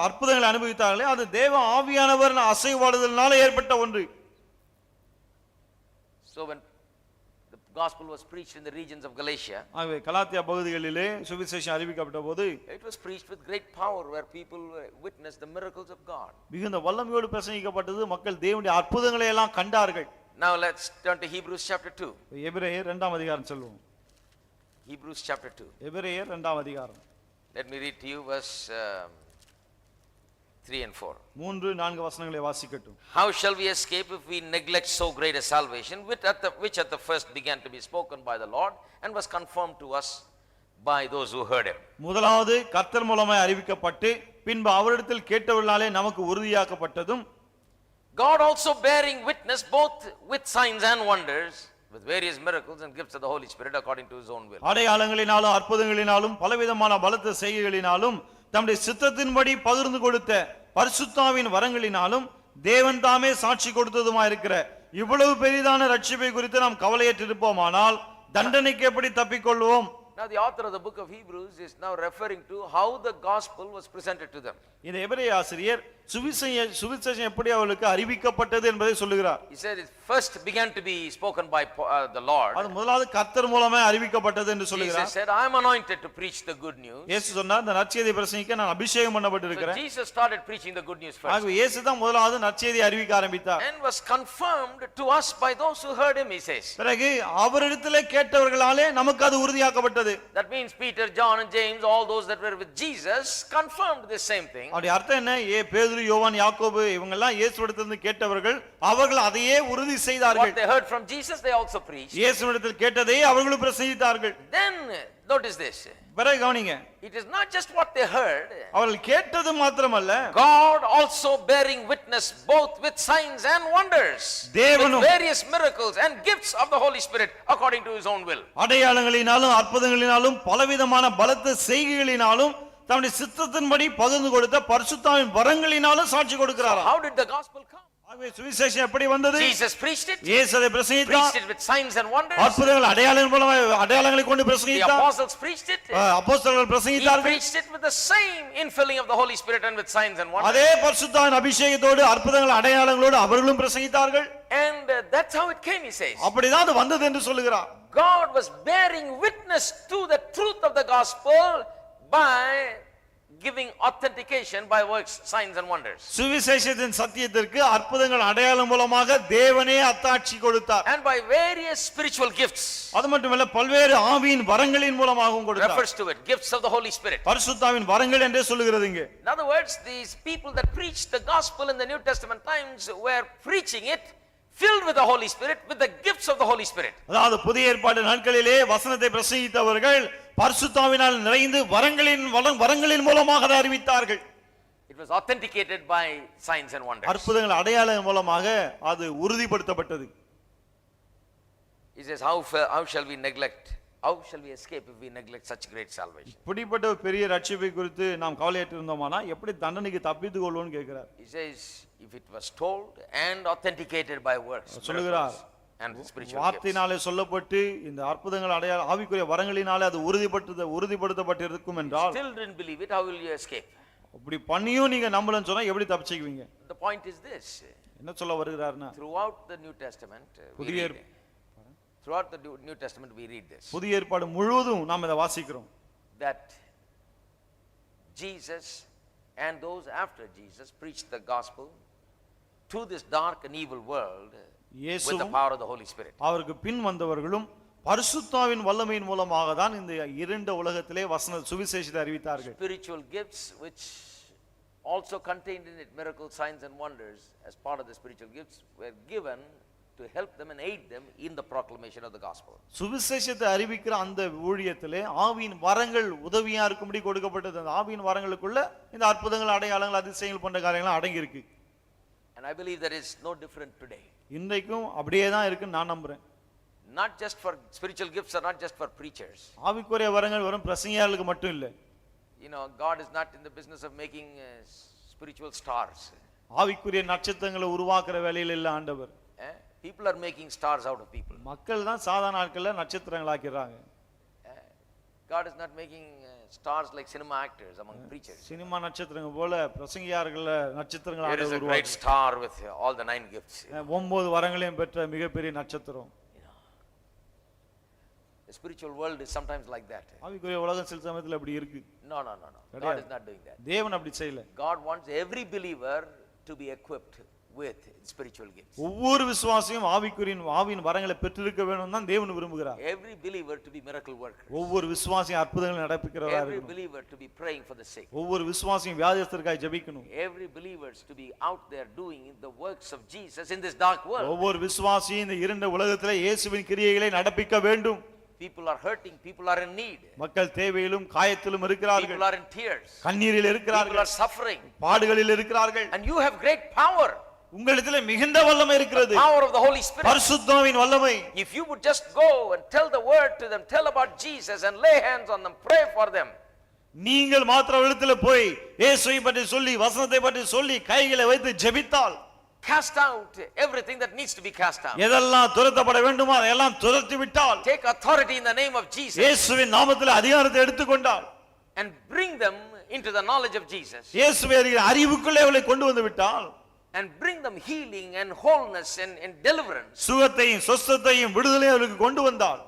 அற்புதங்களை அனுபவித்தார்களே, அது தேவ ஆவியானவர் அசைவாடுதலினால ஏற்பட்ட ஒன்று. So when the gospel was preached in the regions of Galatia, ஆகவே கலாத்தியா பகுதிகளிலே சுவிசேஷம் அறிவிக்கப்பட்ட போது it was preached with great power where people witnessed the miracles of God. மிகுந்த வல்லமையோடு பிரசங்கிக்கப்பட்டது, மக்கள் தேவனுடைய அற்புதங்களை எல்லாம் கண்டார்கள். Now let's turn to Hebrews chapter 2. எபிரேயர் 2ஆம் அதிகாரம் சொல்லுவோம். Hebrews chapter 2. எபிரேயர் 2ஆம் அதிகாரம். Let me read to you verse 3 and 4. 3-4 வசனங்களை வாசிக்கட்டும். How shall we escape if we neglect so great a salvation, which at the first began to be spoken by the Lord and was confirmed to us by those who heard him? முதலாவது கர்த்தர் மூலமாய் அறிவிக்கப்பட்டு பின்பு அவரிடத்தில் கேட்டவர்களாலே நமக்கு உறுதியாக்கப்பட்டதும், God also bearing witness both with signs and wonders, with various miracles and gifts of the Holy Spirit according to his own will. அடையாளங்களினாலும் அற்புதங்களினாலும் பலவிதமான பலத்த செய்கைகளினாலும் தம்முடைய சித்தத்தின்படி பகிர்ந்து கொடுத்த பரிசுத்தாவின் வரங்களினாலும் தேவன் தாமே சாட்சி கொடுத்ததுமா இருக்கிற இவ்வளவு பெரிதான ரட்சிப்பை குறித்து நாம் கவலையற்றிருப்போமானால் தண்டனைக்கு எப்படி தப்பிக்கொள்வோம்? Now the author of the book of Hebrews is now referring to how the gospel was presented to them. இந்த எபிரேய ஆசிரியர் சுவிசேஷம் எப்படி அவர்களுக்கு அறிவிக்கப்பட்டது என்பதை சொல்லுகிறார். He said it first began to be spoken by the Lord. அது முதலாவது கர்த்தர் மூலமே அறிவிக்கப்பட்டது என்று சொல்லுகிறார். Jesus said, I am anointed to preach the good news. இயேசு சொன்னார், இந்த நற்செய்தியை பிரசங்கிக்க நான் அபிஷேகம் பண்ணப்பட்டிருக்கிறேன். So Jesus started preaching the good news first. ஆகவே இயேசு தான் முதலாவது நற்செய்தியை அறிவிக்க ஆரம்பித்தார். And was confirmed to us by those who heard him, he says. பிறகு அவரிடத்திலே கேட்டவர்களாலே நமக்கு அது உறுதியாக்கப்பட்டது. That means Peter, John and James, all those that were with Jesus confirmed this same thing. அப்படி அர்த்தம் என்ன? பேதுரு, யோவான், யாக்கோபு இவங்க எல்லாம் இயேசுவிடத்திலிருந்து கேட்டவர்கள், அவர்கள் அதையே உறுதி செய்தார்கள். What they heard from Jesus they also preached. இயேசுவிடத்தில் கேட்டதை அவர்களும் பிரசங்கித்தார்கள். Then notice this. பிறகு கவனிங்க, It is not just what they heard. அவர்கள் கேட்டது மாத்திரமல்ல, God also bearing witness both with signs and wonders, with various miracles and gifts of the Holy Spirit according to his own will. அடையாளங்களினாலும் அற்புதங்களினாலும் பலவிதமான பலத்த செய்கைகளினாலும் தம்முடைய சித்தத்தின்படி பகிர்ந்து கொடுத்த பரிசுத்தாவின் வரங்களினாலும் சாட்சி கொடுக்கிறார். How did the gospel come? ஆகவே சுவிசேஷம் எப்படி வந்தது? Jesus preached it. இயேசு அதை பிரசங்கித்தார். Preached it with signs and wonders. அற்புதங்கள் அடையாளங்களை கொண்டு பிரசங்கித்தார். The apostles preached it. அப்போஸ்தலர்கள் He பிரசங்கித்தார்கள். preached it with the same infilling of the Holy Spirit and with signs and wonders. அதே பரிசுத்தாவின் அபிஷேகத்தோடு அற்புதங்கள் அடையாளங்களோடு அவர்களும் பிரசங்கித்தார்கள். And that's how it came, he says. அப்படிதான் அது வந்தது என்று சொல்லுகிறார். God was bearing witness to the truth of the gospel by giving authentication by works, signs and wonders. சுவிசேஷத்தின் சத்தியத்திற்கு அற்புதங்கள் அடையாளம் மூலமாக தேவனே அத்தாட்சி கொடுத்தார். And by various spiritual gifts. அது மட்டுமல்ல, பல்வேறு ஆவியின் வரங்களின் மூலமாகவும் கொடுத்தார். Refers to it, gifts of the Holy Spirit. பரிசுத்தாவின் வரங்கள் என்றே சொல்லுகிறது இங்கே. In other words, these people that preached the gospel in the New Testament times were preaching it filled with the Holy Spirit, with the gifts of the Holy Spirit. அதாவது புதிய ஏற்பாட்டு நாட்களிலே வசனத்தை பிரசங்கித்தவர்கள் பரிசுத்தாவினால் நிறைந்து வரங்களின் மூலமாக அதை அறிவித்தார்கள். It was authenticated by signs and wonders. அற்புதங்கள் அடையாளம் மூலமாக அது உறுதிப்படுத்தப்பட்டது. He says, how shall we neglect? How shall we escape if we neglect such great salvation? இப்படிப்பட்ட பெரிய ரட்சிப்பை குறித்து நாம் கவலையற்றிருந்தோமானா எப்படி தண்டனைக்கு தப்பித்துக் கொள்வோம்னு கேட்கிறார். He says, if it was told and authenticated by works, சொல்லுகிறார், and spiritual gifts. வார்த்தையினாலே சொல்லப்பட்டு இந்த அற்புதங்கள் அடையாள ஆவிக்குரிய வரங்களினாலே அது உறுதிப்படுத்தப்பட்டிருக்கும் என்றால், still didn't believe it, how will you escape? அப்படி பண்ணியும் நீங்க நம்பலன்னு சொன்னா எப்படி தப்பிச்சுக்குவீங்க? The point is this. என்ன சொல்ல வருகிறார்னா, Throughout the New Testament, we read this. புதிய ஏற்பாடு முழுவதும் நாம் இதை வாசிக்கிறோம். That Jesus and those after Jesus preached the gospel to this dark and evil world with the power of the Holy Spirit. அவருக்கு பின் வந்தவர்களும் பரிசுத்தாவின் வல்லமையின் மூலமாக தான் இந்த இருண்ட உலகத்திலே சுவிசேஷத்தை அறிவித்தார்கள். Spiritual gifts which also contained in it miracles, signs and wonders as part of the spiritual gifts were given to help them and aid them in the proclamation of the gospel. சுவிசேஷத்தை அறிவிக்கிற அந்த ஊழியத்திலே ஆவியின் வரங்கள் உதவியா இருக்கும்படி கொடுக்கப்பட்டது. அந்த ஆவியின் வரங்களுக்குள்ள இந்த அற்புதங்கள், அடையாளங்கள், அதிசயங்கள் போன்ற காரியங்கள் அடங்கி இருக்கு. And I believe that is no different today. இன்றைக்கும் அப்படியே தான் இருக்குன்னு நான் நம்புறேன். Not just for spiritual gifts are not just for preachers. ஆவிக்குரிய வரங்கள் வெறும் பிரசங்கியாளர்களுக்கு மட்டும் இல்ல. You know, God is not in the business of making spiritual stars. ஆவிக்குரிய நட்சத்திரங்களை உருவாக்குற வேலையில இல்ல ஆண்டவர். People are making stars out of people. மக்கள் தான் சாதாரண ஆட்களை நட்சத்திரங்கள் ஆக்கிடுறாங்க. God is not making stars like cinema actors among preachers. Cinema நட்சத்திரங்கள் போல பிரசங்கியாளர்கள நட்சத்திரங்கள் There is a உருவாக்குறாங்க. great star with all the 9 gifts. 9 வரங்களையும் பெற்ற மிகப்பெரிய நட்சத்திரம். The spiritual world is sometimes like that. ஆவிக்குரிய உலகம் சில சமயத்துல அப்படி இருக்கு. No. God is not doing that. தேவன் அப்படி செய்யல. God wants every believer to be equipped with spiritual gifts. ஒவ்வொரு விசுவாசியும் ஆவியின் வரங்களை பெற்றிருக்க வேண்டும் தான் தேவன் விரும்புகிறார். Every believer to be miracle workers. ஒவ்வொரு விசுவாசியும் அற்புதங்களை நடப்பிக்கிறவரா Every இருக்கணும். believer to be praying for the sick. ஒவ்வொரு விசுவாசியும் வியாதியஸ்தருக்காய் ஜெபிக்கணும். Every believers to be out there doing the works of Jesus in this dark world. ஒவ்வொரு விசுவாசியும் இந்த இருண்ட உலகத்திலே இயேசுவின் கிரியைகளை நடப்பிக்க வேண்டும். People are hurting, people are in need. மக்கள் தேவையிலும் காயத்திலும் இருக்கிறார்கள். People are in tears. கண்ணீரில் இருக்கிறார்கள். People are suffering. பாடுகளில் இருக்கிறார்கள். And you have great power. உங்களிடத்தில் மிகுந்த வல்லமை இருக்கிறது. Power of the Holy Spirit. பரிசுத்தாவின் வல்லமை. If you would just go and tell the word to them, tell about Jesus and lay hands on them, pray for them. நீங்கள் மாத்திரம் இடத்துல போய் இயேசுவை பற்றி சொல்லி வசனத்தை பற்றி சொல்லி கைகளை வைத்து ஜெபித்தால், cast out everything that needs to be cast out. எதெல்லாம் துரத்தப்பட வேண்டுமோ அதையெல்லாம் துரத்தி விட்டால், Take authority in the name of Jesus இயேசுவின் நாமத்தில் அதிகாரத்தை எடுத்துக்கொண்டால், and bring them into the knowledge of Jesus. இயேசுவை அறிகிற அறிவுக்குள்ளே அவளை கொண்டு வந்து விட்டால், And bring them healing and wholeness and deliverance. சுகத்தையும் சொஸ்தத்தையும் விடுதலையும் அவளுக்கு கொண்டு வந்தால்,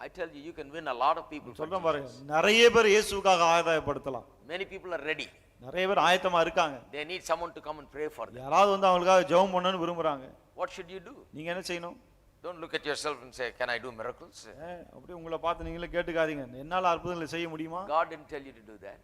I tell you, you can win a lot of people for சொல்றேன் பாருங்க, Jesus. நிறைய பேர் இயேசுவுக்காக ஆதாயப்படுத்தலாம். Many people are ready. நிறைய பேர் ஆயத்தமா இருக்காங்க. They need someone to come and pray for them. யாராவது வந்து அவங்களுக்காக ஜெபம் பண்ணணும்னு விரும்புறாங்க. What should you do? நீங்க என்ன செய்யணும்? Don't look at yourself and say, can I do miracles? அப்படியே உங்களை பார்த்து நீங்களே கேட்டுக்காதீங்க, என்னால அற்புதங்களை செய்ய முடியுமா? God didn't tell you to do that.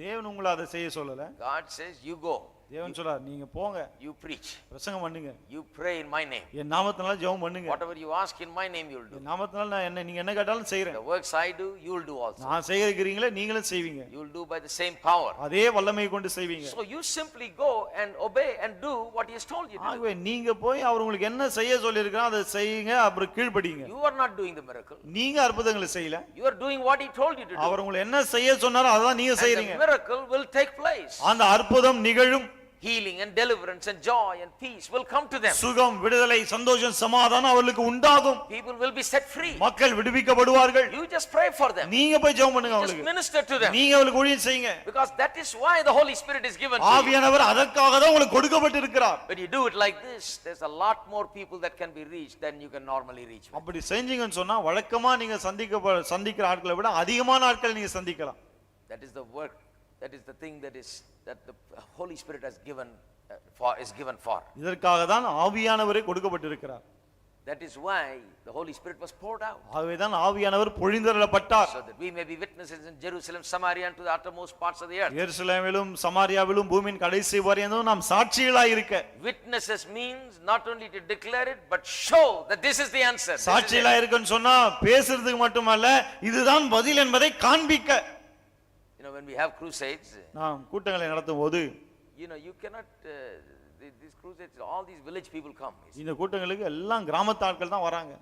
தேவன் உங்களை அதை செய்ய சொல்லல. God says, you go. தேவன் சொல்றார், நீங்க போங்க, You preach. பிரசங்கம் பண்ணுங்க, You pray in my name. என் நாமத்தினால ஜெபம் பண்ணுங்க, Whatever you ask in my name, you'll do. என் நாமத்தினால நான் என்ன நீங்க என்ன கேட்டாலும் செய்றேன். The works I do, you'll do also. நான் செய்கிறீங்களே நீங்களும் செய்வீங்க, You'll do by the same power. அதே வல்லமை கொண்டு செய்வீங்க. So you simply go and obey and do what he has told you to do. ஆகவே நீங்க போய் அவர் உங்களுக்கு என்ன செய்ய சொல்லியிருக்காரோ அதை செய்யுங்க, அப்புறம் கீழ்ப்படிங்க. You are not doing the miracle. நீங்க அற்புதங்களை செய்யல, You are doing what he told you to do. அவர் உங்களை என்ன செய்ய சொன்னாரோ அதான் நீங்க And செய்றீங்க. the miracle will take place. அந்த அற்புதம் நிகழும். Healing and deliverance and joy and peace will come to them. சுகம், விடுதலை, சந்தோஷம், சமாதானம் அவர்களுக்கு உண்டாகும். People will be set free. மக்கள் விடுவிக்கப்படுவார்கள். You just pray for them. நீங்க போய் ஜெபம் பண்ணுங்க, Just அவங்களுக்கு minister to them. நீங்க அவங்களுக்கு ஊழியம் செய்யுங்க. Because that is why the Holy Spirit is given to you. ஆவியானவர் அதற்காக தான் உங்களுக்கு கொடுக்கப்பட்டிருக்கிறார். When you do it like this, there's a lot more people that can be reached than you can normally reach with. அப்படி செஞ்சீங்கன்னு சொன்னா வழக்கமா நீங்க சந்திக்கிற ஆட்களை விட அதிகமான ஆட்களை நீங்க சந்திக்கலாம். That is the work, that is the thing that the Holy Spirit has given for. இதற்காக தான் ஆவியானவரே கொடுக்கப்பட்டிருக்கிறார். That is why the Holy Spirit was poured out. ஆகவே தான் ஆவியானவர் பொழிந்தருளப்பட்டார். So that we may be witnesses in Jerusalem, Samaria and to the uttermost parts of the earth. எருசலேமிலும் சமாரியாவிலும் பூமியின் கடைசி வரையும் நாம் சாட்சிகளாய் இருக்க. Witnesses means not only to declare it but show that this is the answer. சாட்சிகளாய் இருக்குன்னு சொன்னா பேசுறதுக்கு மட்டுமல்ல, இதுதான் பதில் என்பதை காண்பிக்க. You know, when we have crusades, நாம் கூட்டங்களை நடத்தும் போது, you know, you cannot these crusades, all these village people come. இந்த கூட்டங்களுக்கு எல்லாம் கிராமத்து ஆட்கள் தான் வராங்க.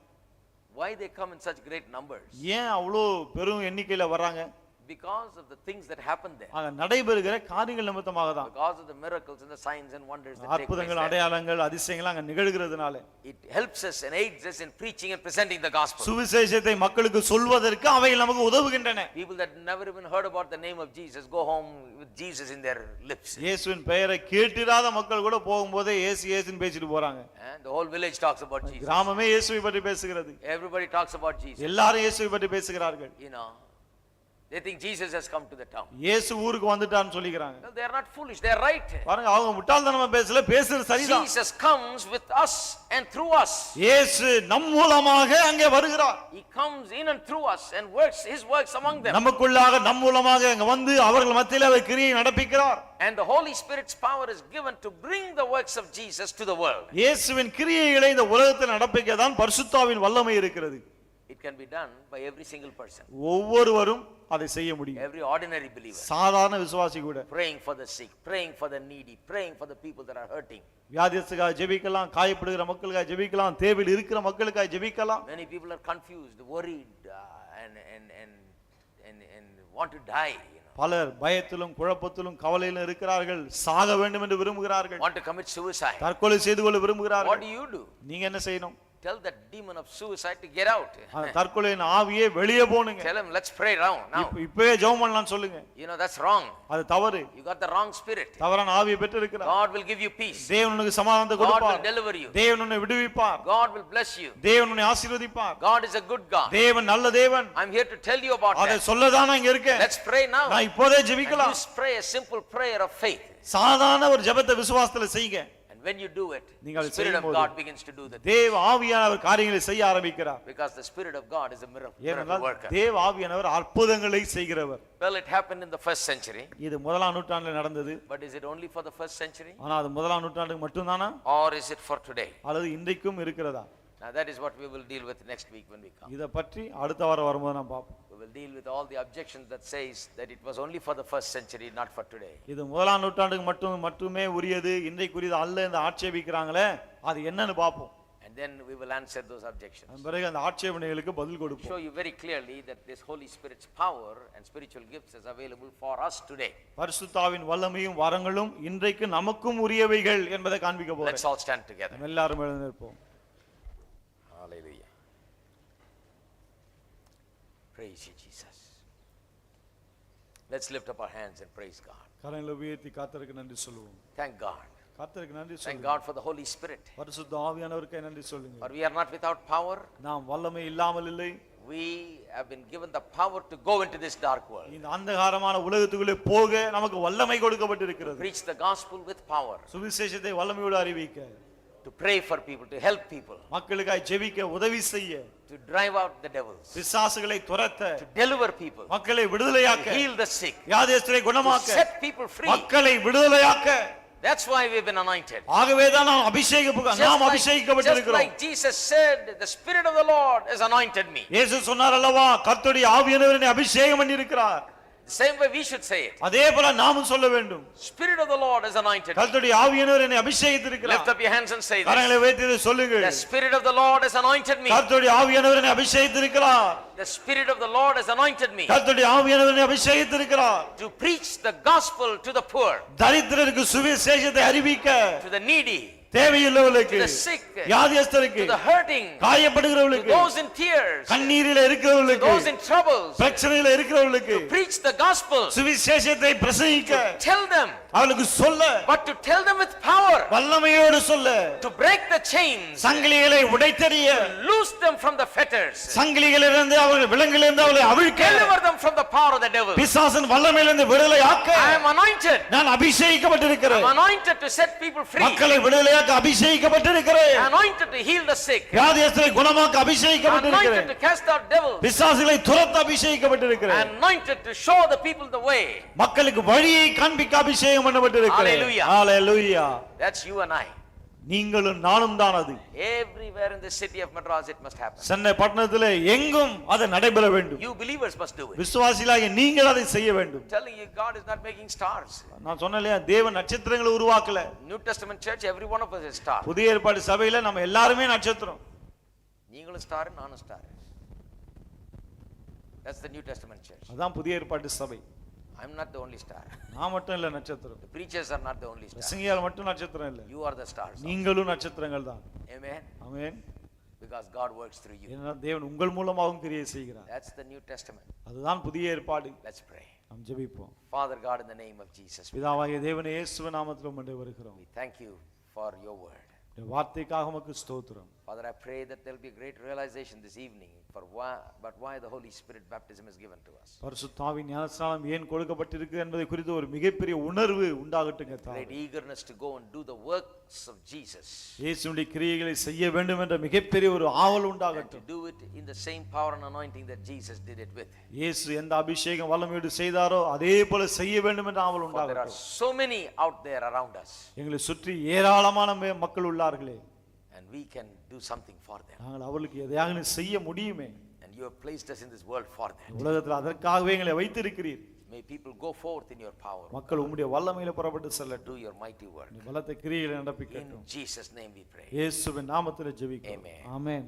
Why they come in such great numbers? ஏன் அவ்வளோ பெரும் எண்ணிக்கையில வராங்க? Because of the things that happen there. அங்க நடைபெறுகிற காரியங்கள் நிமித்தமாக தான். Because of the miracles and the signs and wonders that take place. அற்புதங்கள், there. அடையாளங்கள், அதிசயங்கள் அங்க நிகழ்கிறதுனால It helps us and aids us in preaching and presenting the gospel. சுவிசேஷத்தை மக்களுக்கு சொல்வதற்கு அவைகள் நமக்கு உதவுகின்றன. People that never even heard about the name of Jesus go home with Jesus in their lips. இயேசுவின் பெயரை கேட்டிராத மக்கள் கூட போகும்போதே இயேசு இயேசுன்னு பேசிட்டு போறாங்க. And the whole village talks about Jesus. கிராமமே இயேசுவை பற்றி பேசுகிறது. Everybody talks about Jesus. எல்லாரும் இயேசுவை பற்றி பேசுகிறார்கள். You know, they think Jesus has come to the town. இயேசு ஊருக்கு வந்துட்டான்னு சொல்லிக்கிறாங்க. No, they are not foolish, they are right. பாருங்க, அவங்க முட்டாள்தனமா பேசல, பேசுறது சரிதான். Jesus comes with us and through us. இயேசு நம் மூலமாக அங்கே வருகிறார். He comes in and through us and works his works among them. நமக்குள்ளாக நம் மூலமாக அங்க வந்து அவர்கள் மத்தியிலே அவர் கிரியை நடப்பிக்கிறார். And the Holy Spirit's power is given to bring the works of Jesus to the world. இயேசுவின் கிரியைகளை இந்த உலகத்தில் நடப்பிக்க தான் பரிசுத்தாவின் வல்லமை இருக்கிறது. It can be done by every single person. ஒவ்வொருவரும் அதை செய்ய முடியும். Every ordinary believer. சாதாரண விசுவாசி கூட. Praying for the sick, praying for the needy, praying for the people that are hurting. வியாதியஸ்தருக்காக ஜெபிக்கலாம், காயப்படுகிற மக்களுக்காக ஜெபிக்கலாம், தேவையில் இருக்கிற மக்களுக்காக ஜெபிக்கலாம். Many people are confused, worried, and want to die. பலர் பயத்திலும் குழப்பத்திலும் கவலையிலும் இருக்கிறார்கள், சாக வேண்டும் என்று விரும்புகிறார்கள், Want to commit suicide. தற்கொலை செய்து கொள்ள What விரும்புகிறார்கள். do you do? நீங்க என்ன செய்யணும்? Tell that demon of suicide to get out. அந்த தற்கொலையின் ஆவியே வெளியே போணுங்க. Tell him, let's pray now. இப்பவே ஜெபம் பண்ணலாம்னு சொல்லுங்க. You know, that's wrong. அது தவறு. You got the wrong spirit. தவறான ஆவியை பெற்று இருக்கிறார். God will give you peace. தேவன் உனக்கு சமாதானத்தை God கொடுப்பார். will deliver you. தேவன் உன்னை விடுவிப்பார். God will bless you. தேவன் உன்னை ஆசீர்வதிப்பார். God is a good God. தேவன் நல்ல தேவன். I'm here to tell you about அதை that. சொல்லதான் நான் இங்க இருக்கேன். Let's pray now. நான் இப்போதே And ஜெபிக்கலாம். you pray a simple prayer of faith. சாதாரண ஒரு ஜெபத்தை விசுவாசத்துல செய்யுங்க. And when you do it, நீங்கள் the Spirit of செய்யும்போது God begins to do the thing. தேவ ஆவியானவர் காரியங்களை செய்ய ஆரம்பிக்கிறார். Because the Spirit of God is a miracle ஏனென்றால் worker. தேவ ஆவியானவர் அற்புதங்களை செய்கிறவர். Well, it happened in the first century. இது முதலாம் நூற்றாண்டில் நடந்தது. But is it only for the first century? ஆனா அது முதலாம் நூற்றாண்டுக்கு மட்டும்தானா, Or is it for today? அல்லது இன்றைக்கும் இருக்கிறதா? Now that is what we will deal with next week when we come. இத பற்றி அடுத்த வாரம் வரும்போது நாம் பார்ப்போம். We will deal with all the objections that says that it was only for the first century, not for today. இது முதலாம் நூற்றாண்டுக்கு மட்டுமே உரியது, இன்றைக்குரியது அல்ல என்று ஆட்சேபிக்கிறாங்களே, அது என்னன்னு பார்ப்போம். And And then we will answer those objections. அதன் பிறகு அந்த ஆட்சேபனைகளுக்கு பதில் கொடுப்போம். Show you very clearly that this Holy Spirit's power and spiritual gifts is available for us today. பரிசுத்தாவின் வல்லமையும் வரங்களும் இன்றைக்கு நமக்கும் உரியவைகள் என்பதை காண்பிக்க போறேன். Let's all stand together. நம்ம எல்லாரும் எழுந்து நிற்போம். Hallelujah. Praise you, Jesus. Let's lift up our hands and praise God. கரங்களை உயர்த்தி கர்த்தருக்கு நன்றி சொல்லுவோம். Thank God. கர்த்தருக்கு நன்றி Thank சொல்லுங்க. God for the Holy Spirit. பரிசுத்த ஆவியானவருக்கு நன்றி சொல்லுங்க. For we are not without power. நாம் வல்லமை இல்லாமல் இல்லை. We have been given the power to go into this dark world. இந்த அந்தகாரமான உலகத்துக்குள்ளே போக நமக்கு வல்லமை கொடுக்கப்பட்டிருக்கிறது. Preach the gospel with power. சுவிசேஷத்தை வல்லமையோடு அறிவிக்க. To pray for people, to help people. மக்களுக்காய் ஜெபிக்க, உதவி செய்ய. To drive out the devils. பிசாசுகளை துரத்த. To deliver people. மக்களை விடுதலையாக்க. To heal the sick. வியாதியஸ்தரை குணமாக்க. To set people free. மக்களை விடுதலையாக்க. That's why we've been anointed. ஆகவேதான் நாம் அபிஷேகிக்கப்பட்டிருக்கிறோம். Just like Jesus said, the Spirit of the Lord has anointed me. இயேசு சொன்னார் அல்லவா, கர்த்தருடைய ஆவியானவர் என்னை அபிஷேகம் பண்ணியிருக்கிறார். The same way we should say it. அதே போல நாமும் சொல்ல வேண்டும். Spirit of the Lord has anointed me. கர்த்தருடைய ஆவியானவர் என்னை அபிஷேகித்திருக்கிறார். Lift up your hands and say this. கரங்களை உயர்த்தி சொல்லுங்கள். The Spirit of the Lord has anointed me. கர்த்தருடைய ஆவியானவர் என்னை அபிஷேகித்திருக்கிறார். The Spirit of the Lord has anointed me. கர்த்தருடைய ஆவியானவர் என்னை அபிஷேகித்திருக்கிறார். To preach the gospel to the poor. தரித்திரருக்கு சுவிசேஷத்தை அறிவிக்க. To the needy. தேவையுள்ளவர்களுக்கு, to the sick, வியாதியஸ்தருக்கு, to the hurting, காயப்படுகிறவர்களுக்கு, to those in tears, கண்ணீரில் இருக்கிறவர்களுக்கு, to those in troubles, பிரச்சனையில இருக்கிறவர்களுக்கு, to preach the gospel, சுவிசேஷத்தை பிரசங்கிக்க, to tell them, அவளுக்கு சொல்ல, but to tell them with power, வல்லமையோடு சொல்ல, to break the chains, சங்கிலிகளை உடைத்தெறிய, to loose them from the fetters, சங்கிலிகளிலிருந்து அவர்கள் விலங்கிலிருந்து அவர்களை அவிழ்க்க, deliver them from the power of the devil. பிசாசின் வல்லமையிலிருந்து விடுதலையாக்க, I am anointed. நான் அபிஷேகிக்கப்பட்டிருக்கிறேன். I am anointed to set people free. மக்களை விடுதலையாக்க அபிஷேகிக்கப்பட்டிருக்கிறேன். Anointed to heal the sick. வியாதியஸ்தரை குணமாக்க அபிஷேகிக்கப்பட்டிருக்கிறேன். Anointed to cast out devils. பிசாசுகளை துரத்த அபிஷேகிக்கப்பட்டிருக்கிறேன். Anointed to show the people the way. மக்களுக்கு வழியை காண்பிக்க அபிஷேகம் பண்ணப்பட்டிருக்கிறேன். Hallelujah. Hallelujah. That's you and I. நீங்களும் நானும் தான் அது. Everywhere in the city of Madras it must happen. Chennai பட்டணத்திலே எங்கும் அது நடைபெற வேண்டும். You believers must do it. விசுவாசிகளாகிய நீங்கள் அதை செய்ய வேண்டும். Telling you God is not making stars. நான் சொன்னேன்லையா, தேவன் நட்சத்திரங்களை உருவாக்கல. New Testament church every one of us is star. புதிய ஏற்பாடு சபையில நம்ம எல்லாருமே நட்சத்திரம். நீங்களும் ஸ்டார், நானும் star. That's the New Testament church. அதான் புதிய ஏற்பாடு சபை. I'm not the only star. நான் மட்டும் இல்ல நட்சத்திரம். The preachers are not the only star. பிரசங்கியால் மட்டும் நட்சத்திரம் இல்ல. You are the stars. நீங்களும் நட்சத்திரங்கள் தான். Amen. Amen. Because God works through you. ஏன்னா தேவன் உங்கள் மூலமாகவும் கிரியை செய்கிறார். That's the New Testament. அதுதான் புதிய ஏற்பாடு. Let's pray. நாம் ஜெபிப்போம். Father God, in the name of Jesus, பிதாவாகிய தேவனே, இயேசுவின் நாமத்தில் உம்மை வருகிறோம். we thank you for your word. இந்த வார்த்தைக்காக உமக்கு ஸ்தோத்திரம். Father, I pray that there will be a great realization this evening for why the Holy Spirit baptism is given to us. பரிசுத்த ஆவியின் ஞானஸ்நானம் ஏன் கொடுக்கப்பட்டிருக்கு என்பதை குறித்து ஒரு மிகப்பெரிய உணர்வு உண்டாகட்டுங்க. Great eagerness to go and do the works of Jesus. இயேசுவின் கிரியைகளை செய்ய வேண்டும் என்ற மிகப்பெரிய ஒரு ஆவல் உண்டாகட்டும். To do it in the same power and anointing that Jesus did it with. இயேசு எந்த அபிஷேகம் வல்லமையோடு செய்தாரோ அதே போல செய்ய வேண்டும் என்ற ஆவல் There are உண்டாகட்டும். so many out there around us. எங்களை சுற்றி ஏராளமான மக்கள் உள்ளார்களே. And we can do something for them. நாங்கள் அவர்களுக்கு எதையாவது செய்ய முடியுமே. And you have placed us in this world for that. உலகத்தில் அதற்காகவே எங்களை வைத்திருக்கிறீர். May people go forth in your power. மக்கள் உம்முடைய வல்லமையில புறப்பட்டு செல்லட்டும். Do your mighty work. பலத்த கிரியைகளை நடப்பிக்கட்டும். In Jesus' name we pray. இயேசுவின் நாமத்தில் ஜெபிக்கிறோம். Amen. ஆமென்.